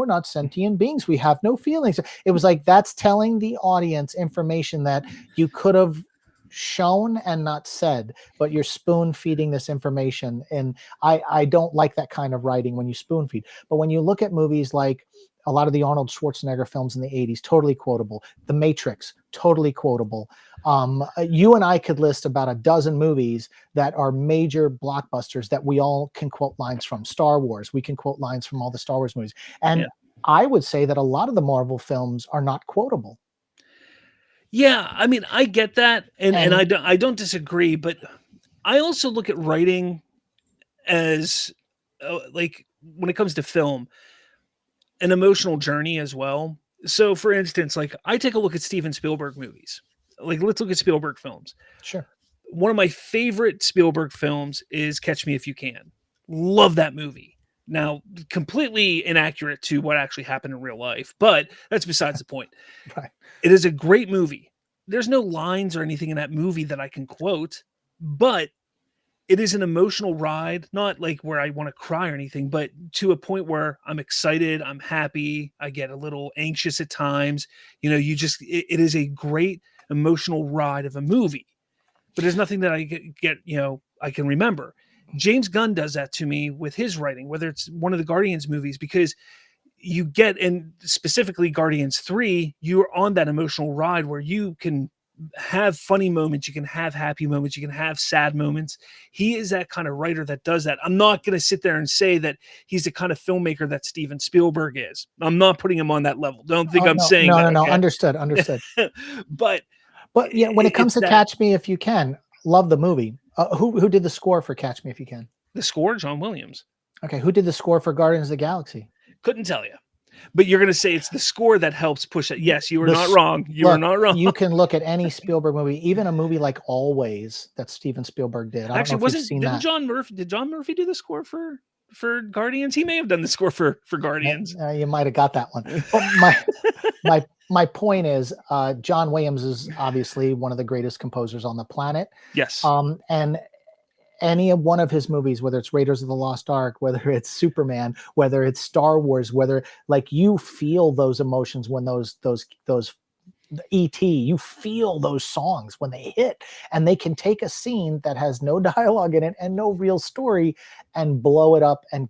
not sentient beings. We have no feelings. It was like, that's telling the audience information that you could have shown and not said, but you're spoon feeding this information. And I don't like that kind of writing when you spoon feed. But when you look at movies like a lot of the Arnold Schwarzenegger films in the 80s, totally quotable. The Matrix, totally quotable. You and I could list about a dozen movies that are major blockbusters that we all can quote lines from. Star Wars, we can quote lines from all the Star Wars movies. And I would say that a lot of the Marvel films are not quotable. Yeah, I mean, I get that, and I don't disagree, but I also look at writing as like, when it comes to film, an emotional journey as well. So, for instance, like, I take a look at Steven Spielberg movies. Like, let's look at Spielberg films. Sure. One of my favorite Spielberg films is Catch Me If You Can. Love that movie. Now, completely inaccurate to what actually happened in real life, but that's besides the point. Right. It is a great movie. There's no lines or anything in that movie that I can quote, but it is an emotional ride, not like where I want to cry or anything, but to a point where I'm excited, I'm happy, I get a little anxious at times. It is a great emotional ride of a movie, but there's nothing that I get, I can remember. James Gunn does that to me with his writing, whether it's one of the Guardians movies, because you get, and specifically Guardians 3, you're on that emotional ride where you can have funny moments, you can have happy moments, you can have sad moments. He is that kind of writer that does that. I'm not going to sit there and say that he's the kind of filmmaker that Steven Spielberg is. I'm not putting him on that level. Don't think I'm saying that. No. Okay? Understood. but yeah, when it comes to Catch Me If You Can, love the movie. Who did the score for Catch Me If You Can? The score, John Williams. Okay, who did the score for Guardians of the Galaxy? Couldn't tell you. But you're going to say it's the score that helps push it. Yes, you are not wrong. You are not wrong. You can look at any Spielberg movie, even a movie like Always that Steven Spielberg did. Actually, did John Murphy do the score for Guardians? He may have done the score for Guardians. You might have got that one. But my point is, John Williams is obviously one of the greatest composers on the planet. Yes. And any one of his movies, whether it's Raiders of the Lost Ark, whether it's Superman, whether it's Star Wars, whether, like, you feel those emotions when those E.T., you feel those songs when they hit, and they can take a scene that has no dialogue in it and no real story and blow it up and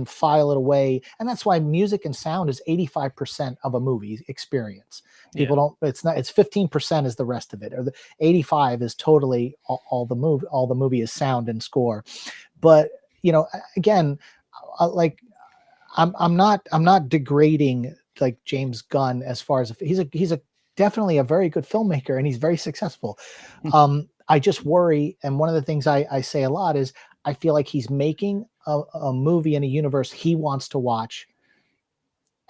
file it away. And that's why music and sound is 85% of a movie experience. People don't, it's 15% is the rest of it, or the 85 is totally all the movie is sound and score. But, again, like, I'm not degrading like James Gunn as far as he's definitely a very good filmmaker, and he's very successful. I just worry. And one of the things I say a lot is, I feel like he's making a movie in a universe he wants to watch,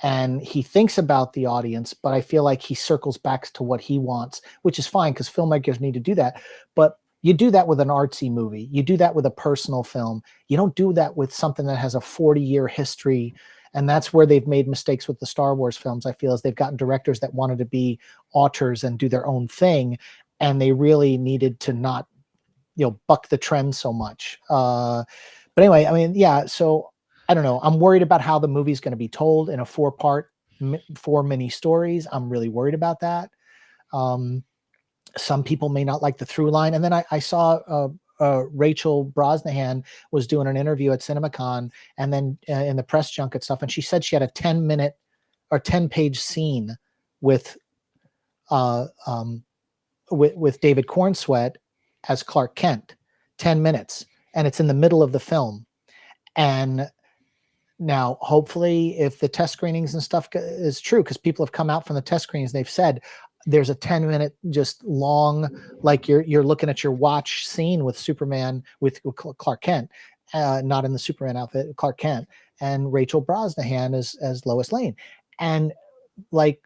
and he thinks about the audience, but I feel like he circles back to what he wants, which is fine, because filmmakers need to do that. But you do that with an artsy movie. You do that with a personal film. You don't do that with something that has a 40-year history. And that's where they've made mistakes with the Star Wars films, I feel, is they've gotten directors that wanted to be auteurs and do their own thing, and they really needed to not, buck the trend so much. But anyway, I mean, yeah, so I don't know. I'm worried about how the movie's going to be told in a 4-part, 4 mini stories. I'm really worried about that. Some people may not like the through line. And then I saw Rachel Brosnahan was doing an interview at CinemaCon, and then in the press junket stuff, and she said she had a 10-minute or 10-page scene with David Cornsweet as Clark Kent, 10 minutes, and it's in the middle of the film. And now, hopefully, if the test screenings and stuff is true, because people have come out from the test screenings, they've said there's a 10-minute, just long, like you're looking at your watch scene with Superman, with Clark Kent, not in the Superman outfit, Clark Kent, and Rachel Brosnahan as Lois Lane. And like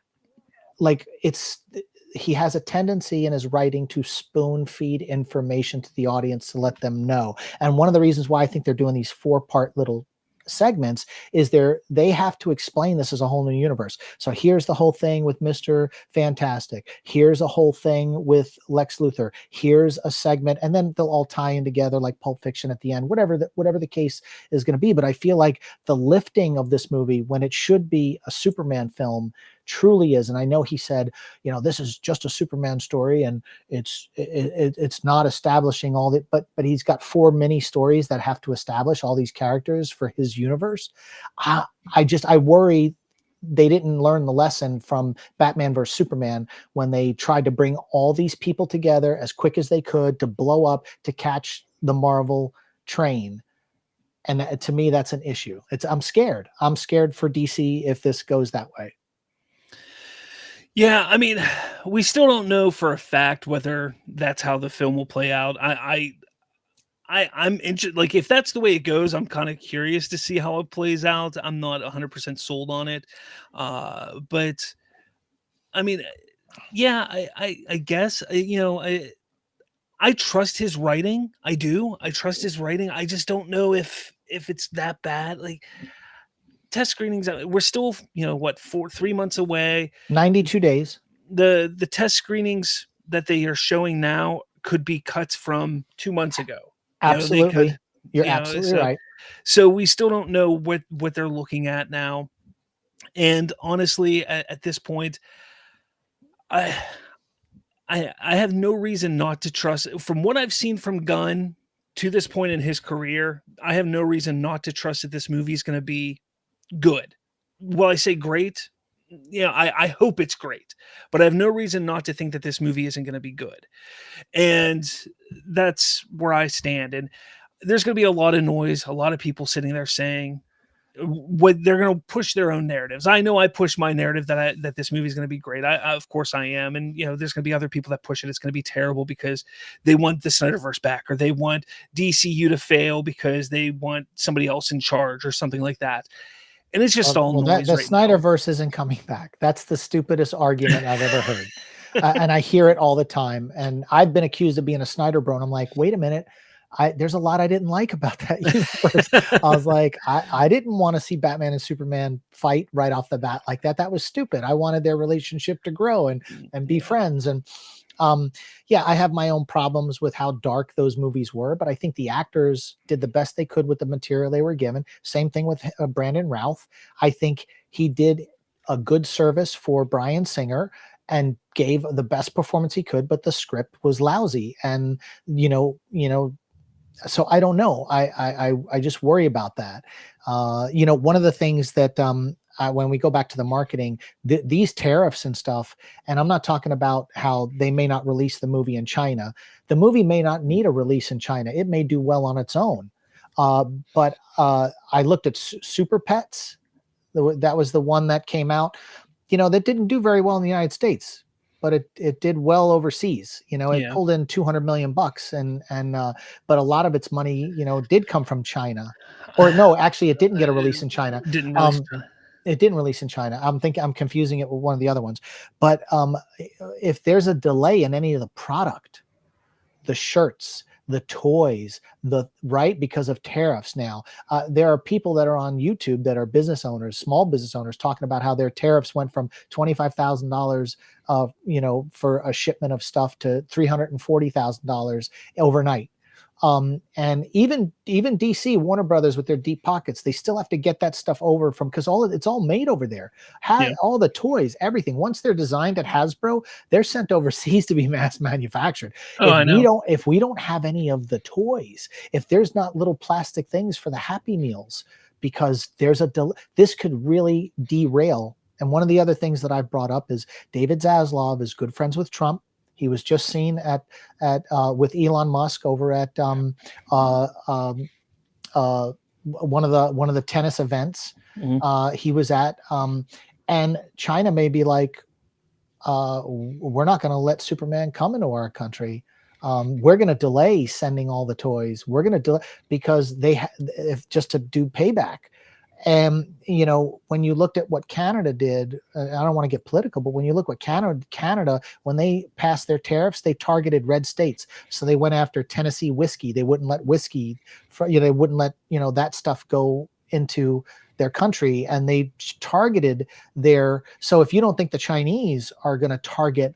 he has a tendency in his writing to spoon feed information to the audience to let them know. And one of the reasons why I think they're doing these 4-part little segments is they have to explain this as a whole new universe. So here's the whole thing with Mr. Fantastic. Here's a whole thing with Lex Luthor. Here's a segment, and then they'll all tie in together like Pulp Fiction at the end, whatever the case is going to be. But I feel like the lifting of this movie, when it should be a Superman film, truly is. And I know he said, this is just a Superman story, and it's not establishing all that, but he's got 4 mini stories that have to establish all these characters for his universe. I worry they didn't learn the lesson from Batman versus Superman when they tried to bring all these people together as quick as they could to blow up, to catch the Marvel train. And to me, that's an issue. I'm scared for DC if this goes that way. Yeah, I mean, we still don't know for a fact whether that's how the film will play out. I'm interested. Like, if that's the way it goes, I'm kind of curious to see how it plays out. I'm not 100% sold on it, but I mean, yeah, I guess I trust his writing. I do. I trust his writing. I just don't know if it's that bad. Like, test screenings, we're still 3 months away. 92 days. The test screenings that they are showing now could be cuts from 2 months ago. Absolutely. You're absolutely right. So we still don't know what they're looking at now. And honestly, at this point, I have no reason not to trust. From what I've seen from Gunn to this point in his career, I have no reason not to trust that this movie is going to be good. Well, I say great. I hope it's great, but I have no reason not to think that this movie isn't going to be good. And that's where I stand. And there's going to be a lot of noise, a lot of people sitting there saying what they're going to push their own narratives. I know I push my narrative that this movie is going to be great. I of course I am. And there's going to be other people that push it. It's going to be terrible because they want the Snyderverse back, or they want DCU to fail because they want somebody else in charge or something like that. And it's just all noise. The Snyderverse isn't coming back. That's the stupidest argument I've ever heard. And I hear it all the time. And I've been accused of being a Snyder bro. And I'm like, wait a minute. There's a lot I didn't like about that universe. I was like, I didn't want to see Batman and Superman fight right off the bat like that. That was stupid. I wanted their relationship to grow and be friends. And I have my own problems with how dark those movies were, but I think the actors did the best they could with the material they were given. Same thing with Brandon Routh. I think he did a good service for Bryan Singer and gave the best performance he could, but the script was lousy. And, so I don't know. I just worry about that. One of the things that, when we go back to the marketing, these tariffs and stuff, and I'm not talking about how they may not release the movie in China. The movie may not need a release in China. It may do well on its own. But I looked at Super Pets. That was the one that came out, that didn't do very well in the United States, but it did well overseas. It pulled in $200 million, but a lot of its money, did come from China. Or no, actually, it didn't get a release in China. It didn't release in China. I'm confusing it with one of the other ones. But if there's a delay in any of the product, the shirts, the toys, because of tariffs now, there are people that are on YouTube that are business owners, small business owners, talking about how their tariffs went from $25,000, for a shipment of stuff to $340,000 overnight. And even DC, Warner Brothers, with their deep pockets, they still have to get that stuff over because it's all made over there. All the toys, everything. Once they're designed at Hasbro, they're sent overseas to be mass manufactured. If we don't have any of the toys, if there's not little plastic things for the Happy Meals, because there's this could really derail. And one of the other things that I've brought up is David Zaslav is good friends with Trump. He was just seen with Elon Musk over at one of the tennis events. Mm-hmm. He was at, and China may be like, we're not going to let Superman come into our country. We're going to delay sending all the toys. We're going to delay because just to do payback. And, when you looked at what Canada did, I don't want to get political, but when you look what Canada, when they passed their tariffs, they targeted red states. So they went after Tennessee whiskey. They wouldn't let whiskey, they wouldn't let, that stuff go into their country, and they targeted their. So if you don't think the Chinese are going to target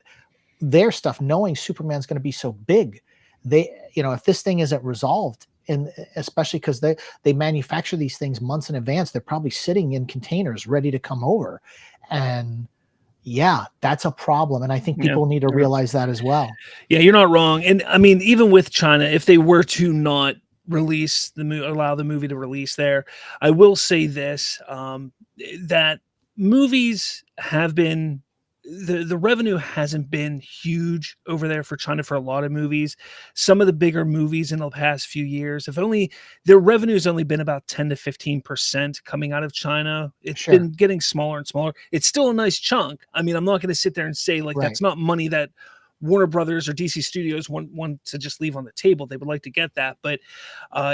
their stuff, knowing Superman's going to be so big, they, if this thing isn't resolved, and especially because they manufacture these things months in advance, they're probably sitting in containers ready to come over, and yeah, that's a problem. And I think people need to realize that as well. Yeah, you're not wrong. And I mean, even with China, if they were to not release allow the movie to release there, I will say this, that movies have been, the revenue hasn't been huge over there for China for a lot of movies. Some of the bigger movies in the past few years, their revenue has only been about 10 to 15% coming out of China. It's been getting smaller and smaller. It's still a nice chunk. I mean, I'm not going to sit there and say that's not money that Warner Brothers or DC Studios want to just leave on the table. They would like to get that, but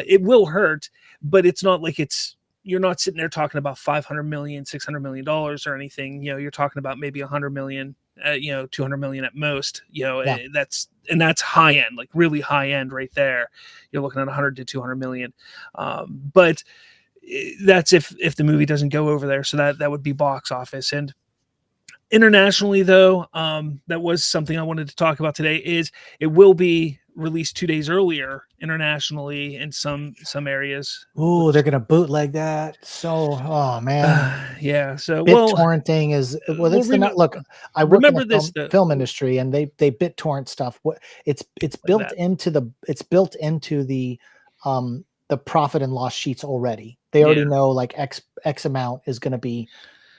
it will hurt. But it's not like you're not sitting there talking about $500 million, $600 million or anything. You're talking about maybe $100 million, $200 million at most. That's high end, like really high end right there. You're looking at 100 to 200 million. But that's if the movie doesn't go over there. So that would be box office. And internationally, though, that was something I wanted to talk about today. Is it will be released 2 days earlier internationally in some areas. Ooh, they're gonna bootleg that. So, oh man, yeah. So torrenting is look. I work in the film industry, and they BitTorrent stuff. It's built into the profit and loss sheets already. They already know like X amount is going to be.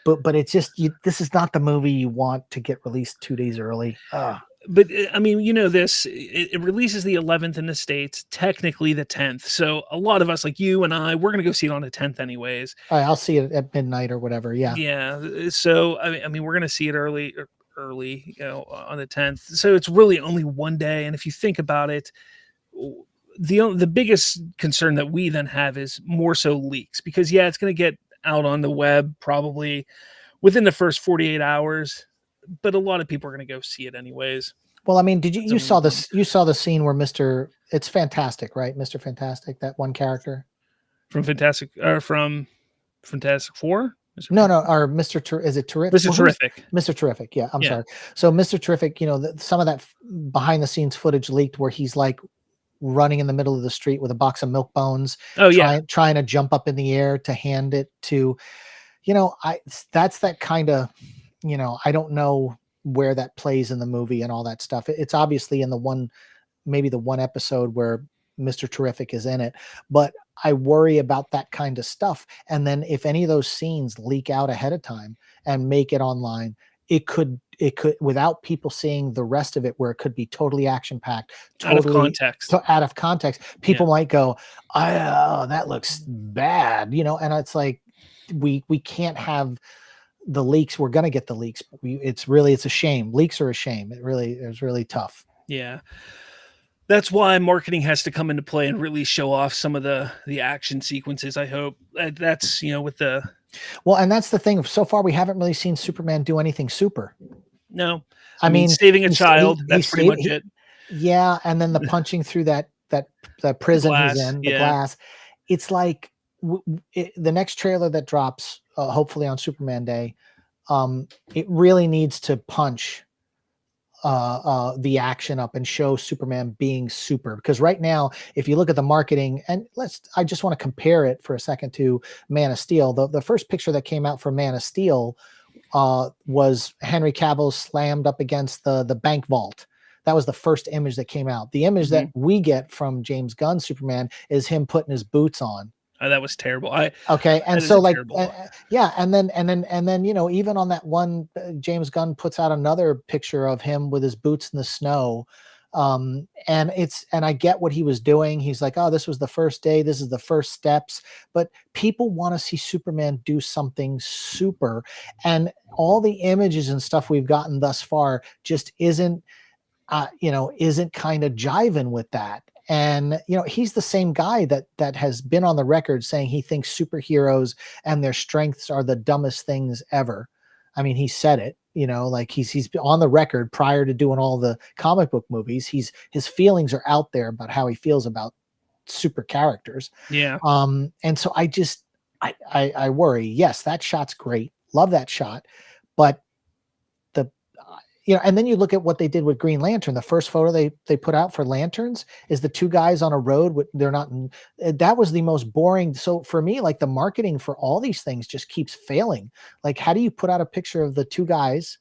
But it's just this is not the movie you want to get released 2 days early. But I mean, it releases the 11th in the States, technically the 10th. So a lot of us, like you and I, we're going to go see it on the 10th anyways. I'll see it at midnight or whatever. Yeah. Yeah. So, I mean, we're going to see it early, on the 10th. So it's really only 1 day. And if you think about it, the biggest concern that we then have is more so leaks, because it's going to get out on the web probably within the first 48 hours. But a lot of people are going to go see it anyways. Well, I mean, you saw this? You saw the scene where it's Fantastic, right? Mr. Fantastic, that one character from Fantastic Four. No, or Mr. Is it Terrific? Mr. Terrific. Mr. Terrific. Yeah, I'm sorry. So Mr. Terrific, some of that behind the scenes footage leaked where he's like running in the middle of the street with a box of milk bones. Trying to jump up in the air to hand it to, that's that kind of. I don't know where that plays in the movie and all that stuff. It's obviously in maybe the one episode where Mr. Terrific is in it, but I worry about that kind of stuff. And then if any of those scenes leak out ahead of time and make it online, it could without people seeing the rest of it, where it could be totally action packed, totally out of context. People might go, "Oh, that looks bad," and it's like, we can't have the leaks. We're going to get the leaks. It's a shame. Leaks are a shame. It's really tough. Yeah. That's why marketing has to come into play and really show off some of the action sequences. I hope that's, with the. Well, and that's the thing. So far, we haven't really seen Superman do anything super. No, I mean, saving a child. That's pretty much it. Yeah. And then the punching through that prison he's in, the glass. It's like the next trailer that drops, hopefully on Superman Day, it really needs to punch the action up and show Superman being super. Because right now, if you look at the marketing, and I just want to compare it for a second to Man of Steel. The first picture that came out for Man of Steel was Henry Cavill slammed up against the bank vault. That was the first image that came out. The image that we get from James Gunn Superman is him putting his boots on. Oh, that was terrible. And so like, and then, even on that one, James Gunn puts out another picture of him with his boots in the snow. And I get what he was doing. He's like, oh, this was the first day. This is the first steps, but people want to see Superman do something super. And all the images and stuff we've gotten thus far just isn't kind of jiving with that. And, he's the same guy that has been on the record saying he thinks superheroes and their strengths are the dumbest things ever. I mean, he said it, like he's on the record prior to doing all the comic book movies. His feelings are out there about how he feels about super characters. Yeah. And so I I worry. Yes, that shot's great. Love that shot. But the and then you look at what they did with Green Lantern. The first photo they put out for Lanterns is the two guys on a road with they're not that was the most boring. So for me, like the marketing for all these things just keeps failing. Like, how do you put out a picture of the two guys?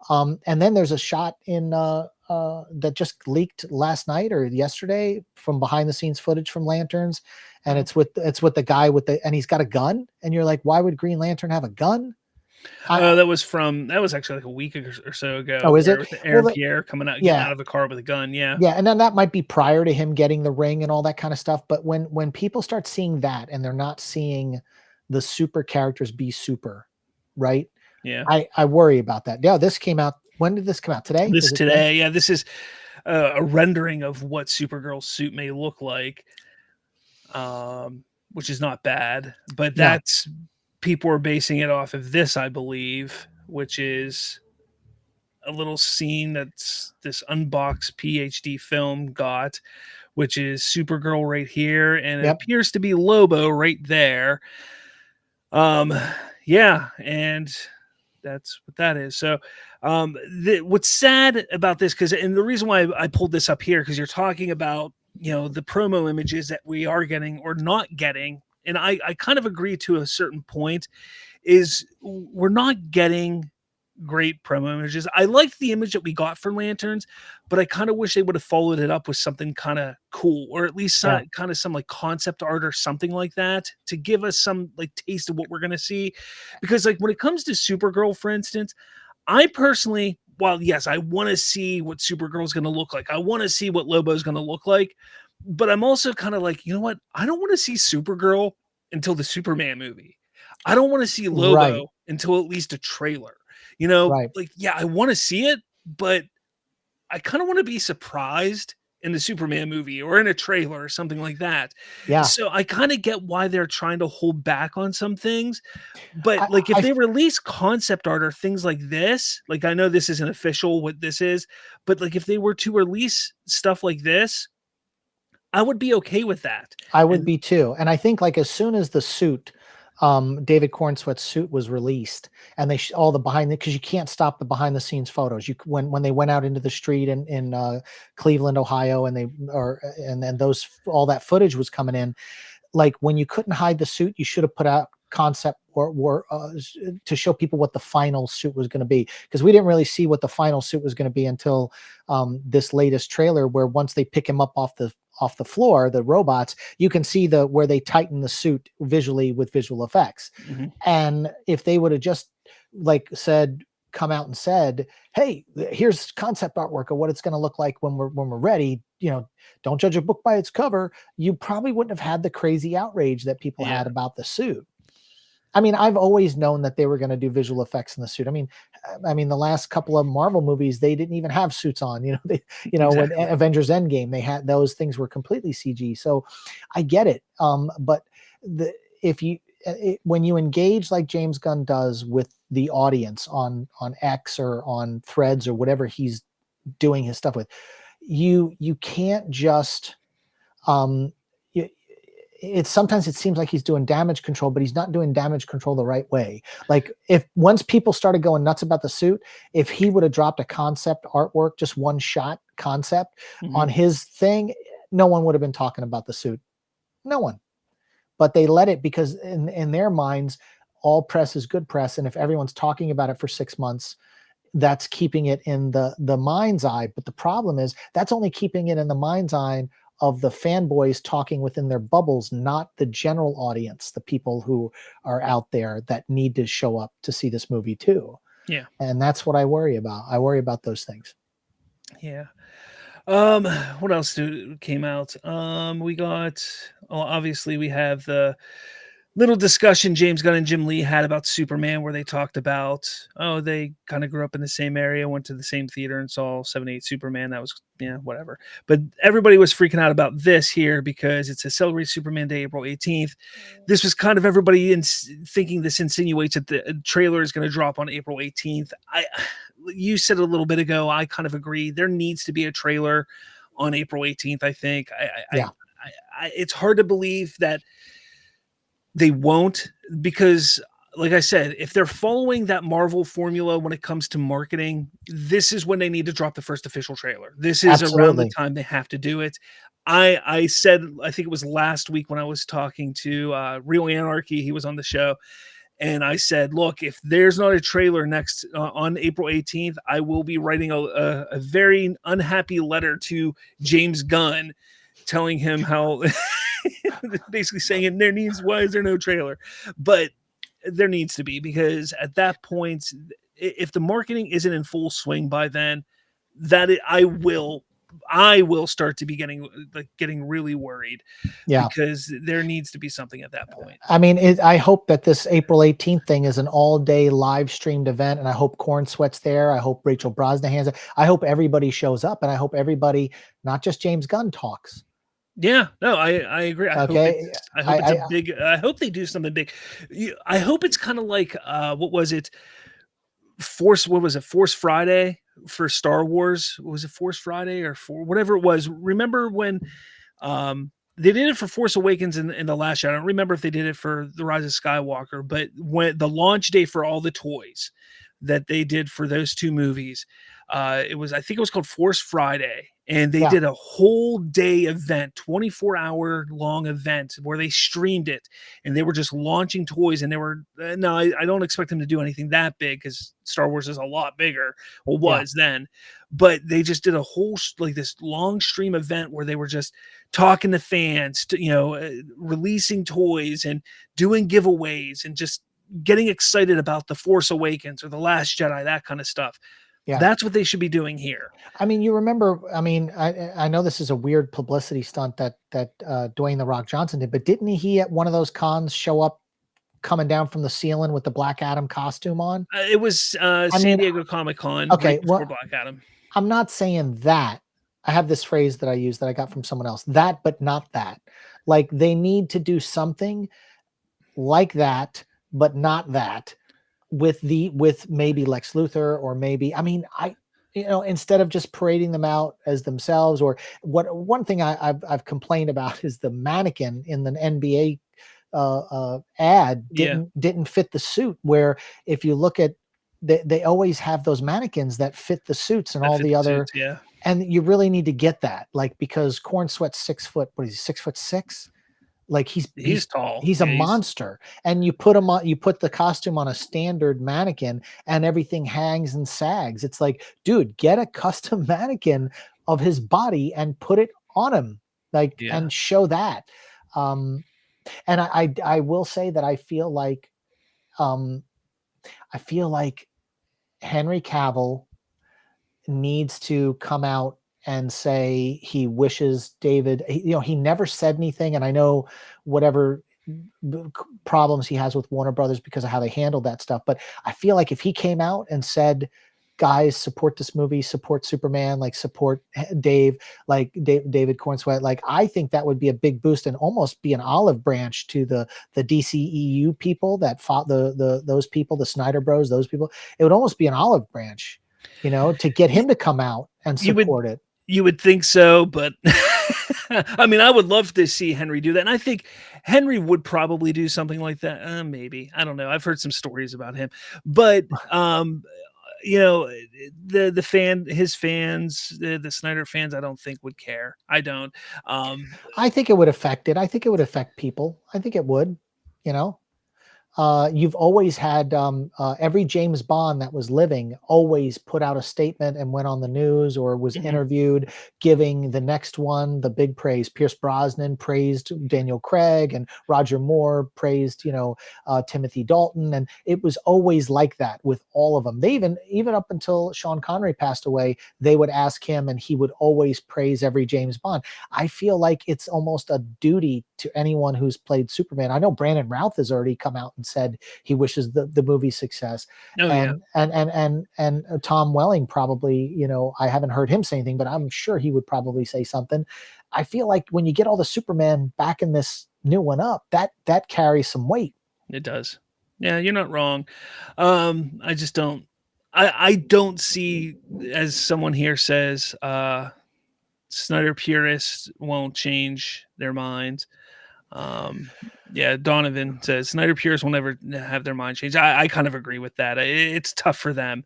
And then there's a shot in that just leaked last night or yesterday from behind the scenes footage from Lanterns, and it's with the guy and he's got a gun, and you're like, why would Green Lantern have a gun? That was actually like a week or so ago. Oh, is it? With Aaron Pierre coming out, getting out of the car with a gun. Yeah. Yeah. And then that might be prior to him getting the ring and all that kind of stuff. But when people start seeing that and they're not seeing the super characters be super, right? Yeah. I worry about that. Yeah. This came out. When did this come out? Today? This today. Yeah. This is a rendering of what Supergirl's suit may look like, which is not bad, but that's people are basing it off of this, I believe, which is a little scene that's this unboxed PhD film got, which is Supergirl right here, and it appears to be Lobo right there. Yeah, and that's what that is. So what's sad about this, and the reason why I pulled this up here, because you're talking about the promo images that we are getting or not getting, and I kind of agree to a certain point, is we're not getting great promo images. I liked the image that we got for Lanterns, but I kind of wish they would have followed it up with something kind of cool, or at least kind of some like concept art or something like that to give us some like taste of what we're going to see. Because like when it comes to Supergirl, for instance, I personally, while yes, I want to see what Supergirl is going to look like, I want to see what Lobo is going to look like, but I'm also kind of like, you know what? I don't want to see Supergirl until the Superman movie. I don't want to see Lobo until at least a trailer. Like, yeah, I want to see it, but I kind of want to be surprised in the Superman movie or in a trailer or something like that. Yeah. So I kind of get why they're trying to hold back on some things. But like if they release concept art or things like this, like I know this isn't official what this is, but like if they were to release stuff like this, I would be okay with that. I would be too. And I think like as soon as the suit, David Cornsweet's suit was released, and they all the because you can't stop the behind the scenes photos. When they went out into the street in Cleveland, Ohio, and then all that footage was coming in. Like when you couldn't hide the suit, you should have put out concept or to show people what the final suit was going to be, because we didn't really see what the final suit was going to be until this latest trailer, where once they pick him up off the floor, the robots, you can see where they tighten the suit visually with visual effects. Mm-hmm. And if they would have just come out and said, hey, here's concept artwork of what it's going to look like when we're ready, don't judge a book by its cover, you probably wouldn't have had the crazy outrage that people had about the suit. I mean, I've always known that they were going to do visual effects in the suit. I mean, the last couple of Marvel movies, they didn't even have suits on. Exactly. When Avengers Endgame, they had those things were completely CG. So, I get it. But when you engage like James Gunn does with the audience on X or on Threads or whatever he's doing his stuff with, you can't just sometimes it seems like he's doing damage control, but he's not doing damage control the right way. Like once people started going nuts about the suit, if he would have dropped a concept artwork, just one shot concept on his thing, no one would have been talking about the suit. No one. But they let it, because in their minds, all press is good press. And if everyone's talking about it for 6 months, that's keeping it in the mind's eye. But the problem is that's only keeping it in the mind's eye of the fanboys talking within their bubbles, not the general audience, the people who are out there that need to show up to see this movie too. Yeah. And that's what I worry about. I worry about those things. Yeah. What else came out? We got, obviously we have the little discussion James Gunn and Jim Lee had about Superman, where they talked about, they kind of grew up in the same area, went to the same theater and saw 78 Superman. That was, whatever. But everybody was freaking out about this here because it's a Celebrate Superman Day, April 18th. This was kind of everybody thinking this insinuates that the trailer is going to drop on April 18th. You said a little bit ago, I kind of agree. There needs to be a trailer on April 18th, I think. It's hard to believe that They won't, because like I said, if they're following that Marvel formula when it comes to marketing, this is when they need to drop the first official trailer. This is around the Absolutely. time they have to do it. I said, I think it was last week when I was talking to Real Anarchy, he was on the show, and I said, look, if there's not a trailer next on April 18th, I will be writing a very unhappy letter to James Gunn, telling him how basically saying why is there no trailer? But there needs to be, because at that point, if the marketing isn't in full swing by then, I will start to be getting really worried, Yeah. because there needs to be something at that point. I mean, I hope that this April 18th thing is an all-day live streamed event, and I hope Corn Sweat's there. I hope Rachel Brosnahan's. I hope everybody shows up, and I hope everybody, not just James Gunn, talks. Yeah, no, I agree. I hope Okay, it's a big. I hope they do something big. I hope it's kind of like what was it? What was it? Force Friday for Star Wars? Was it Force Friday or whatever it was? Remember when they did it for Force Awakens in the last year? I don't remember if they did it for The Rise of Skywalker, but when the launch day for all the toys that they did for those two movies, I think it was called Force Friday, and they Yeah. did a whole day event, 24-hour long event where they streamed it, and they were just launching toys, and they were no, I don't expect them to do anything that big, because Star Wars is a lot bigger, or was then, but they just did a whole this long stream event where they were just talking to fans, releasing toys and doing giveaways and just getting excited about The Force Awakens or The Last Jedi, that kind of stuff. Yeah. That's what they should be doing here. I mean, you remember, I mean, I know this is a weird publicity stunt that Dwayne The Rock Johnson did, but didn't he at one of those cons show up coming down from the ceiling with the Black Adam costume on? It was San Diego Comic-Con, okay, right before well, Black Adam. I'm not saying that. I have this phrase that I use that I got from someone else. That, but not that. Like, they need to do something like that, but not that, with maybe Lex Luthor, or maybe, I mean, instead of just parading them out as themselves. Or one thing I've complained about is the mannequin in the NBA ad didn't fit the suit, where if you look at, they always have those mannequins that fit the suits and all the other suits, and you really need to get that, like, because Corn Sweat's 6 foot, what is he, 6'6"? Like, he's tall. He's a monster. And you put the costume on a standard mannequin and everything hangs and sags. It's like, dude, get a custom mannequin of his body and put it on him, like, and show that. And I will say that I feel like Henry Cavill needs to come out and say he wishes David, he never said anything. And I know whatever problems he has with Warner Brothers because of how they handled that stuff. But I feel like if he came out and said, guys, support this movie, support Superman, like, support David Cornsweat, like, I think that would be a big boost and almost be an olive branch to the DCEU people that fought those people, the Snyder Bros, those people. It would almost be an olive branch, to get him to come out and support it. You would think so, but I mean, I would love to see Henry do that. And I think Henry would probably do something like that. Maybe. I don't know. I've heard some stories about him, but his fans, the Snyder fans, I don't think would care. I don't. I think it would affect it. I think it would affect people. I think it would, you've always had every James Bond that was living always put out a statement and went on the news or was interviewed, giving the next one the big praise. Pierce Brosnan praised Daniel Craig, and Roger Moore praised, Timothy Dalton. And it was always like that with all of them. They even up until Sean Connery passed away, they would ask him and he would always praise every James Bond. I feel like it's almost a duty to anyone who's played Superman. I know Brandon Routh has already come out and said he wishes the movie success. And Tom Welling probably, I haven't heard him say anything, but I'm sure he would probably say something. I feel like when you get all the Superman back in this new one up, that carries some weight. It does. Yeah, you're not wrong. I just don't. I don't see, as someone here says, Snyder purists won't change their minds. Yeah, Donovan says Snyder purists will never have their mind changed. I kind of agree with that. It's tough for them.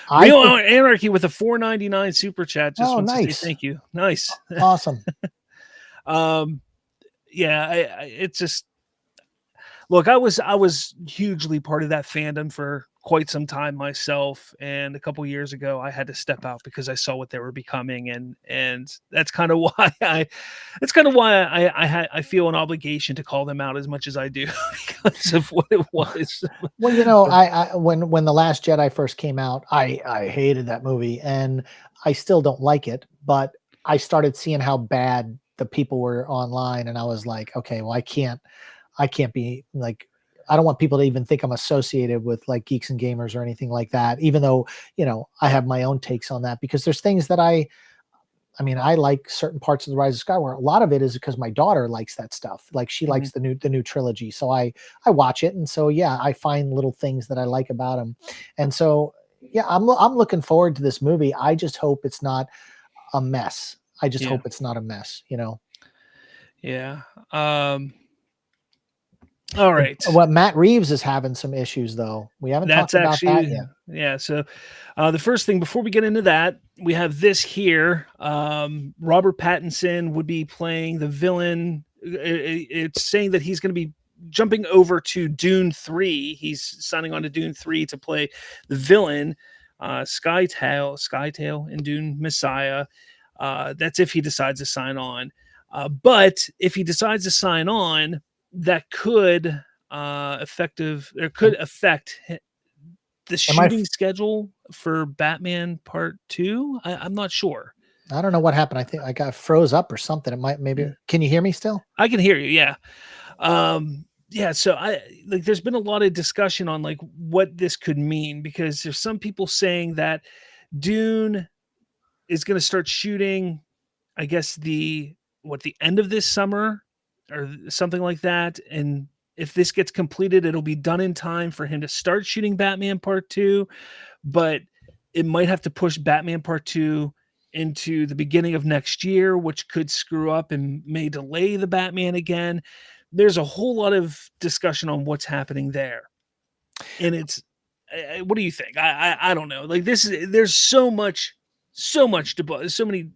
I Real think, Anarchy with a $4.99 super chat just oh, wants to say nice. thank you. Nice. Awesome. Yeah, it's just, look, I was hugely part of that fandom for quite some time myself, and a couple years ago I had to step out because I saw what they were becoming, and that's kind of why I feel an obligation to call them out as much as I do because of what it was. Well, I when The Last Jedi first came out, I hated that movie, and I still don't like it, but I started seeing how bad the people were online, and I was like, okay, well, I can't be like, I don't want people to even think I'm associated with like Geeks and Gamers or anything like that, even though, I have my own takes on that, because there's things that I mean, I like certain parts of the Rise of Skywalker. A lot of it is because my daughter likes that stuff. Like, she likes the new trilogy. So I watch it. And so, yeah, I find little things that I like about them. And so, yeah, I'm looking forward to this movie. I just hope it's not a mess. I just hope it's not a mess, Yeah. All right. What Matt Reeves is having some issues, though. We haven't talked about that yet. Yeah. So the first thing before we get into that, we have this here. Robert Pattinson would be playing the villain. It's saying that he's going to be jumping over to Dune 3. He's signing on to Dune 3 to play the villain, Skytail in Dune Messiah. That's if he decides to sign on. But if he decides to sign on, that could affect the shooting schedule for Batman Part 2. I'm not sure. I don't know what happened. I think I got froze up or something. It might, maybe. Can you hear me still? I can hear you. Yeah. Yeah. So there's been a lot of discussion on like what this could mean, because there's some people saying that Dune is going to start shooting, I guess the end of this summer or something like that. And if this gets completed, it'll be done in time for him to start shooting Batman Part 2, but it might have to push Batman Part 2 into the beginning of next year, which could screw up and may delay the Batman again. There's a whole lot of discussion on what's happening there. And what do you think? I don't know. Like, there's so much debate, so many,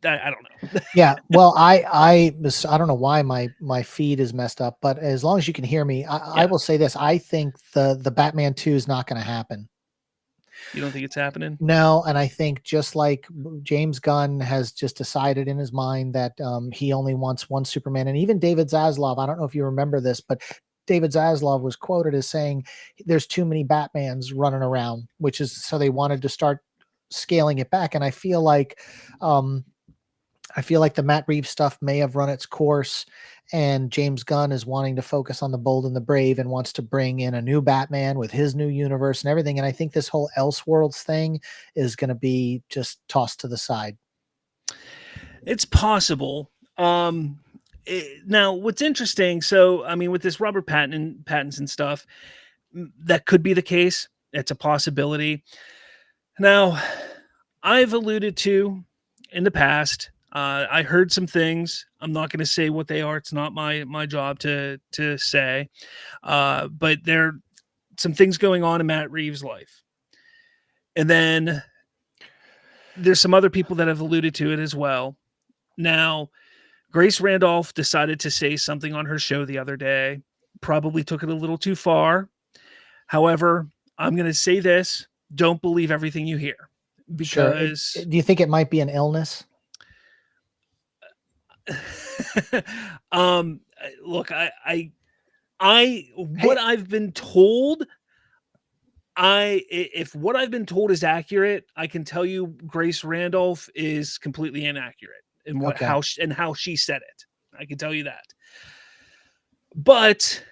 I don't know. Yeah. Well, I don't know why my feed is messed up, but as long as you can hear me, I will say this. I think the Batman 2 is not going to happen. You don't think it's happening? No. And I think just like James Gunn has just decided in his mind that he only wants one Superman. And even David Zaslav, I don't know if you remember this, but David Zaslav was quoted as saying there's too many Batmans running around, which is, so they wanted to start scaling it back. And I feel like the Matt Reeves stuff may have run its course, and James Gunn is wanting to focus on the bold and the brave and wants to bring in a new Batman with his new universe and everything. And I think this whole Elseworlds thing is going to be just tossed to the side. It's possible. Now, what's interesting, so, I mean, with this Robert Pattinson stuff, that could be the case. It's a possibility. Now, I've alluded to in the past, I heard some things. I'm not going to say what they are. It's not my job to say. But there are some things going on in Matt Reeves' life. And then there's some other people that have alluded to it as well. Now, Grace Randolph decided to say something on her show the other day. Probably took it a little too far. However, I'm going to say this. Don't believe everything you hear. Because sure. Do you think it might be an illness? Look, what I've been told, if what I've been told is accurate, I can tell you Grace Randolph is completely inaccurate in how she said it. I can tell you that. But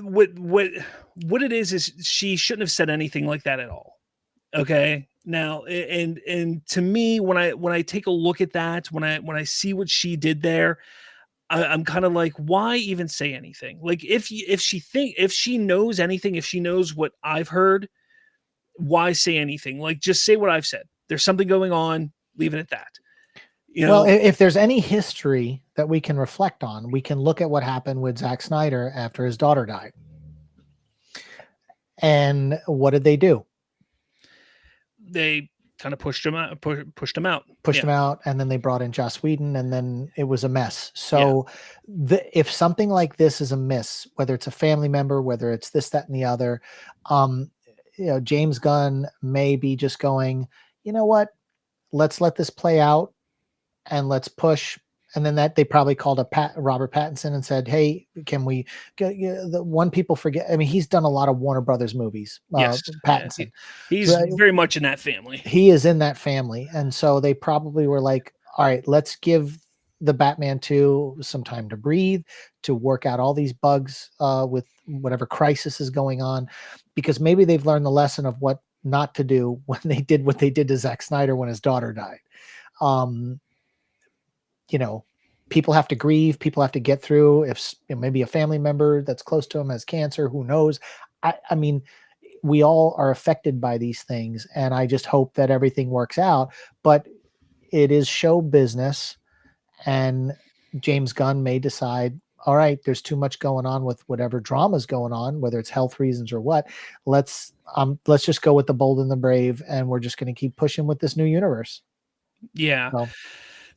what it is she shouldn't have said anything like that at all. Okay. Now, and to me, when I take a look at that, when I see what she did there, I'm kind of like, why even say anything? Like, if she knows anything, if she knows what I've heard, why say anything? Like, just say what I've said. There's something going on. Leave it at that. Well, if there's any history that we can reflect on. We can look at what happened with Zack Snyder after his daughter died. And what did they do? They kind of pushed him out. Pushed him out. Pushed him out, and then they brought in Joss Whedon, and then it was a mess. Yeah. So if something like this is a miss, whether it's a family member, whether it's this, that, and the other, James Gunn may be just going, you know what, let's let this play out and let's push. And then that they probably called up Robert Pattinson and said, hey, can we get the one people forget? I mean, he's done a lot of Warner Brothers movies. Yes, Pattinson. He's very much in that family. He is in that family. And so they probably were like, all right, let's give the Batman 2 some time to breathe, to work out all these bugs with whatever crisis is going on, because maybe they've learned the lesson of what not to do when they did what they did to Zack Snyder when his daughter died. People have to grieve. People have to get through. If maybe a family member that's close to him has cancer, who knows? I mean, we all are affected by these things, and I just hope that everything works out. But it is show business, and James Gunn may decide, all right, there's too much going on with whatever drama's going on, whether it's health reasons or what. Let's just go with the bold and the brave, and we're just going to keep pushing with this new universe. Yeah. So.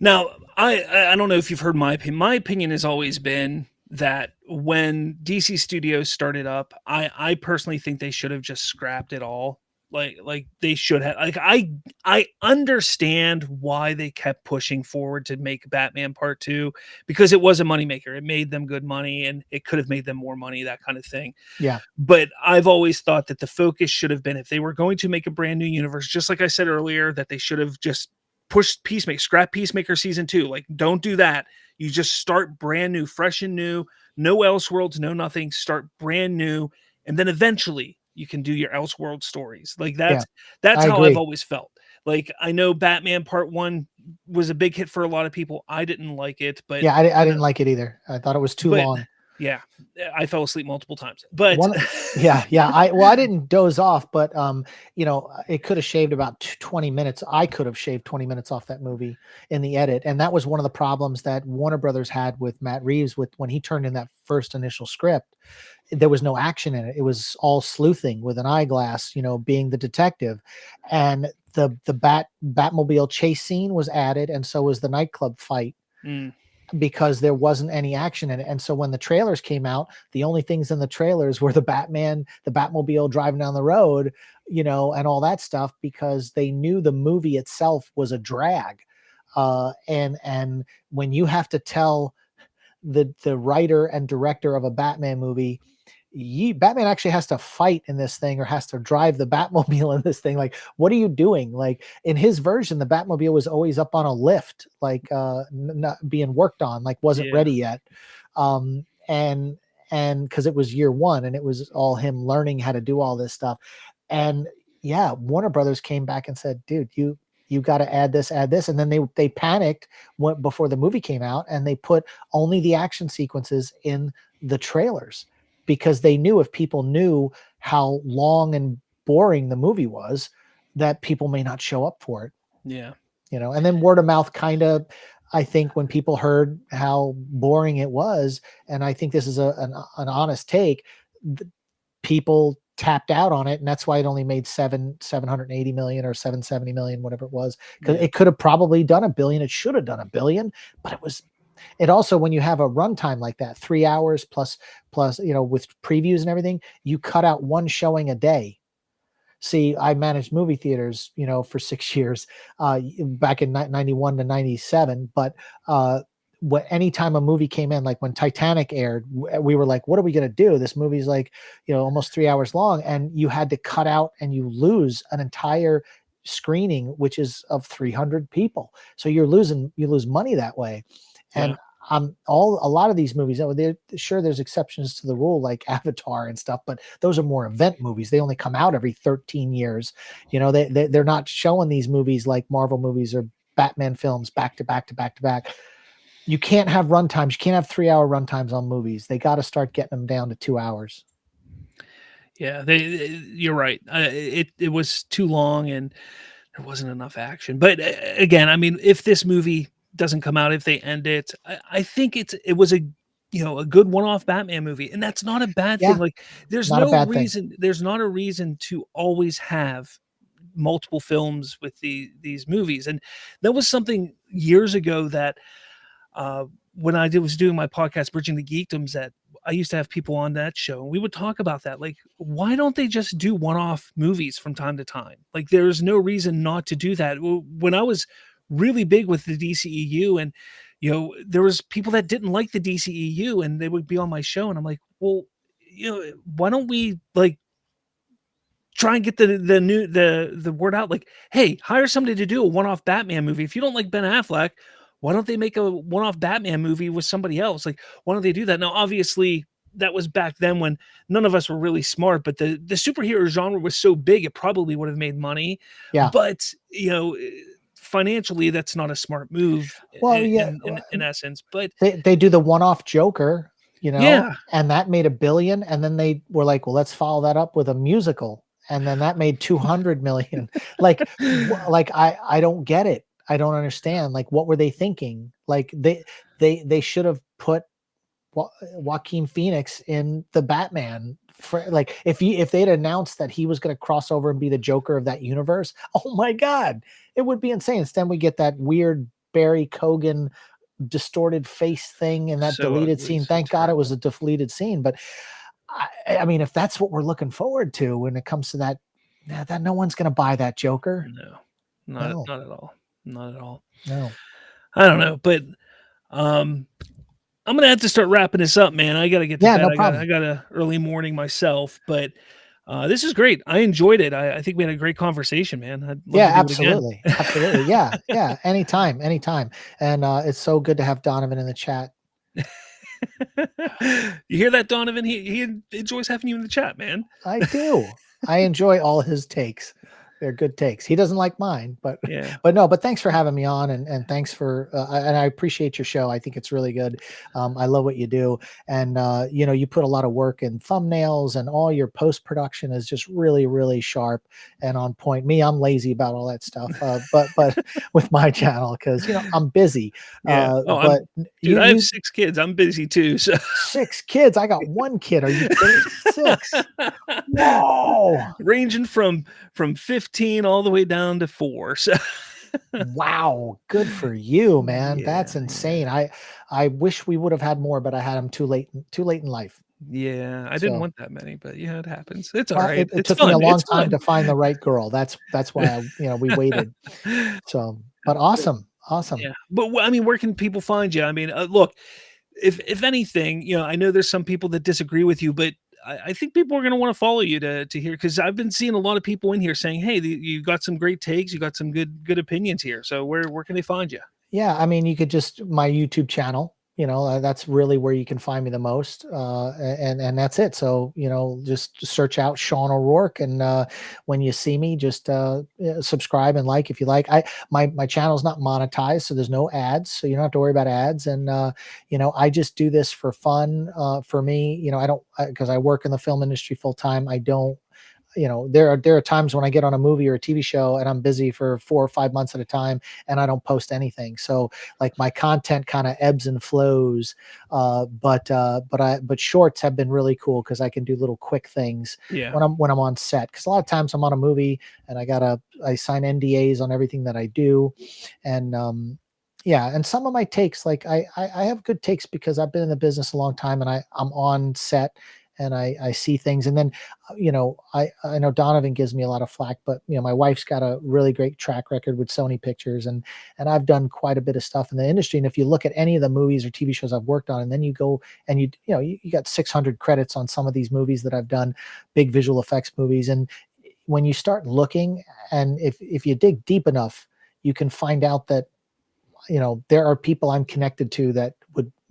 Now, I don't know if you've heard my opinion. My opinion has always been that when DC Studios started up, I personally think they should have just scrapped it all. Like they should have. Like I understand why they kept pushing forward to make Batman Part 2, because it was a moneymaker. It made them good money, and it could have made them more money, that kind of thing. Yeah. But I've always thought that the focus should have been, if they were going to make a brand new universe, just like I said earlier, that they should have just push Peacemaker, scrap Peacemaker season 2. Like, don't do that. You just start brand new, fresh and new, no Elseworlds, no nothing, start brand new. And then eventually you can do your Elseworld stories. Like that's how I've always felt. Like, I know Batman Part 1 was a big hit for a lot of people. I didn't like it, but yeah, I didn't like it either. I thought it was too long. Yeah, I fell asleep multiple times, but I didn't doze off, but it could have shaved about 20 minutes. I could have shaved 20 minutes off that movie in the edit. And that was one of the problems that Warner Brothers had with Matt Reeves when he turned in that first initial script. There was no action in it. It was all sleuthing with an eyeglass, being the detective. And the Batmobile chase scene was added, and so was the nightclub fight. Because there wasn't any action in it. And so when the trailers came out, the only things in the trailers were the Batmobile driving down the road, and all that stuff, because they knew the movie itself was a drag. And when you have to tell the writer and director of a Batman movie, Batman actually has to fight in this thing, or has to drive the Batmobile in this thing. Like, what are you doing? Like, in his version, the Batmobile was always up on a lift, like not being worked on, like wasn't ready yet. And because it was year one, and it was all him learning how to do all this stuff. And yeah, Warner Brothers came back and said, dude, you got to add this. And then they panicked before the movie came out, and they put only the action sequences in the trailers, because they knew if people knew how long and boring the movie was, that people may not show up for it. Yeah. And then word of mouth kind of, I think, when people heard how boring it was, and I think this is an honest take, people tapped out on it, and that's why it only made 780 million or 770 million, whatever it was, because it could have probably done $1 billion. It should have done $1 billion, but it also, when you have a runtime like that, 3 hours plus, with previews and everything, you cut out one showing a day. See, I managed movie theaters, for 6 years, back in 91 to 97. But anytime a movie came in, like when Titanic aired, we were like, what are we going to do? This movie's like, almost 3 hours long, and you had to cut out, and you lose an entire screening, which is of 300 people. So you lose money that way. And a lot of these movies, there's exceptions to the rule, like Avatar and stuff, but those are more event movies. They only come out every 13 years. They're not showing these movies like Marvel movies or Batman films back to back to back to back. You can't have runtimes. You can't have 3 hour runtimes on movies. They got to start getting them down to 2 hours. Yeah, you're right. It was too long, and there wasn't enough action. But again, I mean, if this movie doesn't come out, if they end it. I think it was a, you know, a good one-off Batman movie, and that's not a bad thing. Yeah, Like, there's not a no bad thing. reason, there's not a reason to always have multiple films with these movies. And that was something years ago that when I was doing my podcast, Bridging the Geekdoms, that I used to have people on that show, and we would talk about that. Like, why don't they just do one-off movies from time to time? Like, there's no reason not to do that. When I was really big with the DCEU, and you know, there was people that didn't like the DCEU, and they would be on my show, and I'm like, well, you know, why don't we like try and get the word out? Like, hey, hire somebody to do a one-off Batman movie. If you don't like Ben Affleck, why don't they make a one-off Batman movie with somebody else? Like, why don't they do that? Now, obviously, that was back then when none of us were really smart, but the superhero genre was so big, it probably would have made money. Yeah. But you know, financially, that's not a smart move. Well, yeah, in essence. But they do the one-off Joker, you know, yeah, and that made $1 billion, and then they were like, well, let's follow that up with a musical, and then that made 200 million. Like, like I don't get it. I don't understand. Like, what were they thinking? Like, they should have put Joaquin Phoenix in the Batman. For, like, if they'd announced that he was going to cross over and be the Joker of that universe, oh my God, it would be insane. Instead, we get that weird Barry Keoghan distorted face thing in that so deleted ugly, scene. so Thank God it terrible. was a deleted scene. But I mean, if that's what we're looking forward to when it comes to that, that no one's going to buy that Joker. No, No. not at all. Not at all. No. I don't know, but I'm gonna have to start wrapping this up, man. I gotta get to Yeah, bed. no problem. I got a early morning myself, but this is great. I enjoyed it. I think we had a great conversation, man. I'd love Yeah, to do it again. absolutely. Absolutely. Yeah. Yeah. Anytime. Anytime. And it's so good to have Donovan in the chat. You hear that, Donovan? He enjoys having you in the chat, man. I do. I enjoy all his takes. They're good takes. He doesn't like mine, but Yeah. but thanks for having me on, and thanks for and I appreciate your show. I think it's really good. I love what you do, and you know, you put a lot of work in thumbnails, and all your post production is just really, really sharp and on point. Me, I'm lazy about all that stuff, but with my channel, because you know I'm busy. Yeah. Oh, But dude, I have 6 kids. I'm busy too. So 6 kids. I got 1 kid. Are you kidding? 6. Whoa. Ranging from 15 all the way down to 4. So Wow, good for you, man. Yeah, That's insane. I wish we would have had more, but I had them too late in life. yeah, I didn't So, want that many, but yeah, it happens. It's all well, right. it It's took me a fun. long It's time fun. to find the right girl. That's why we waited. So, but awesome. Yeah, but I mean, where can people find you? I mean, look, if anything, you know, I know there's some people that disagree with you, but I think people are going to want to follow you to hear, because I've been seeing a lot of people in here saying, "Hey, you got some great takes, you got some good opinions here." So where can they find you? Yeah, I mean, you could just my YouTube channel. You know, that's really where you can find me the most, and that's it. So you know, just search out Sean O'Rourke, and when you see me, just subscribe and like if you like. My channel's not monetized, so there's no ads, so you don't have to worry about ads. And you know, I just do this for fun. For me, you know, I don't, because I work in the film industry full time. I don't. You know, there are times when I get on a movie or a TV show and I'm busy for 4 or 5 months at a time and I don't post anything. So like my content kind of ebbs and flows. But shorts have been really cool because I can do little quick things Yeah, when I'm on set. Because a lot of times I'm on a movie and I sign NDAs on everything that I do. And yeah, and some of my takes, like I have good takes because I've been in the business a long time and I'm on set and I see things. And then, you know, I know Donovan gives me a lot of flack, but you know, my wife's got a really great track record with Sony Pictures, and I've done quite a bit of stuff in the industry. And if you look at any of the movies or TV shows I've worked on, and then you go and you know, you got 600 credits on some of these movies that I've done, big visual effects movies. And when you start looking, and if you dig deep enough, you can find out that, you know, there are people I'm connected to that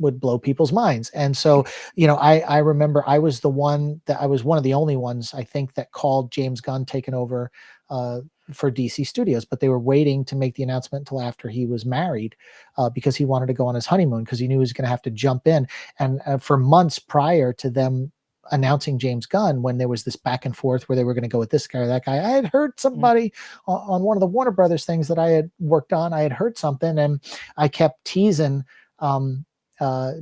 would blow people's minds. And so, you know, I remember I was one of the only ones, I think, that called James Gunn taking over for DC Studios, but they were waiting to make the announcement until after he was married because he wanted to go on his honeymoon because he knew he was going to have to jump in. And for months prior to them announcing James Gunn, when there was this back and forth where they were going to go with this guy or that guy, I had heard somebody on one of the Warner Brothers things that I had worked on. I had heard something, and I kept teasing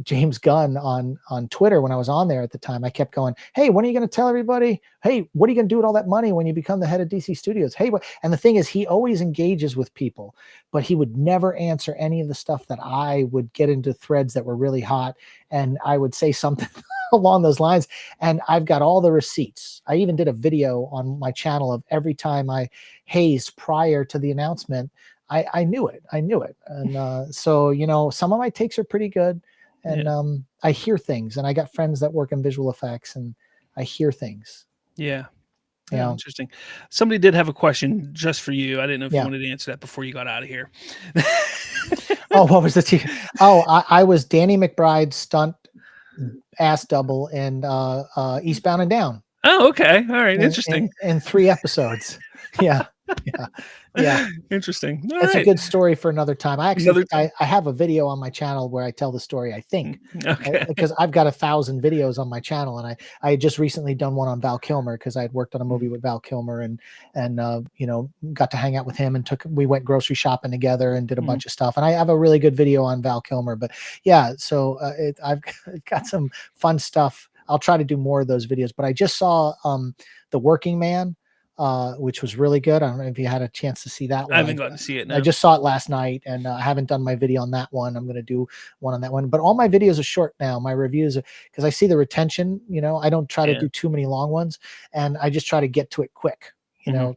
James Gunn on Twitter when I was on there at the time. I kept going, "Hey, when are you going to tell everybody? Hey, what are you going to do with all that money when you become the head of DC Studios? Hey, what?" And the thing is, he always engages with people, but he would never answer any of the stuff that I would get into threads that were really hot, and I would say something along those lines. And I've got all the receipts. I even did a video on my channel of every time I hazed prior to the announcement. I knew it. And so, you know, some of my takes are pretty good. And I hear things, and I got friends that work in visual effects, and I hear things. Yeah. You Yeah, know? interesting. Somebody did have a question just for you. I didn't know if you Yeah. wanted to answer that before you got out of here. Oh, what was the I was Danny McBride's stunt ass double in Eastbound and Down Oh, okay. All right. Interesting. in 3 episodes. Yeah. Yeah. Interesting. All It's a right. good story for another time. I actually Another think I have a video on my channel where I tell the story, I think, Okay. because I've got 1,000 videos on my channel, and I had just recently done one on Val Kilmer, because I had worked on a movie with Val Kilmer, and you know, got to hang out with him, and we went grocery shopping together and did a bunch of stuff. And I have a really good video on Val Kilmer. But yeah, so I've got some fun stuff. I'll try to do more of those videos. But I just saw The Working Man, which was really good. I don't know if you had a chance to see that one. I haven't gotten to see it. I No. just saw it last night, and I haven't done my video on that one. I'm going to do one on that one. But all my videos are short now. My reviews are, because I see the retention. You know, I don't try to do too many long ones, and I just try to get to it quick. You know,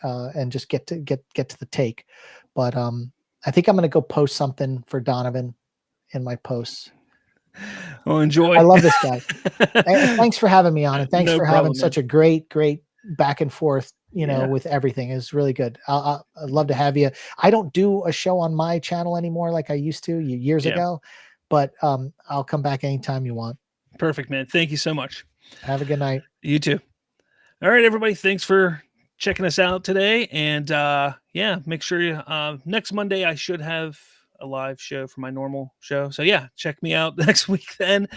and just get to the take. But I think I'm going to go post something for Donovan in my posts. Well, enjoy. I love this guy. Thanks for having me on, and thanks No for problem, having such a great back and forth, you know, with everything. Is really good. I'd love to have you. I don't do a show on my channel anymore like I used to years ago, but I'll come back anytime you want. Perfect, man. Thank you so much. Have a good night. You too. All right, everybody. Thanks for checking us out today. And yeah, make sure you next Monday I should have a live show for my normal show. So yeah, check me out next week then.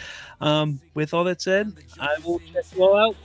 With all that said, I will check you all out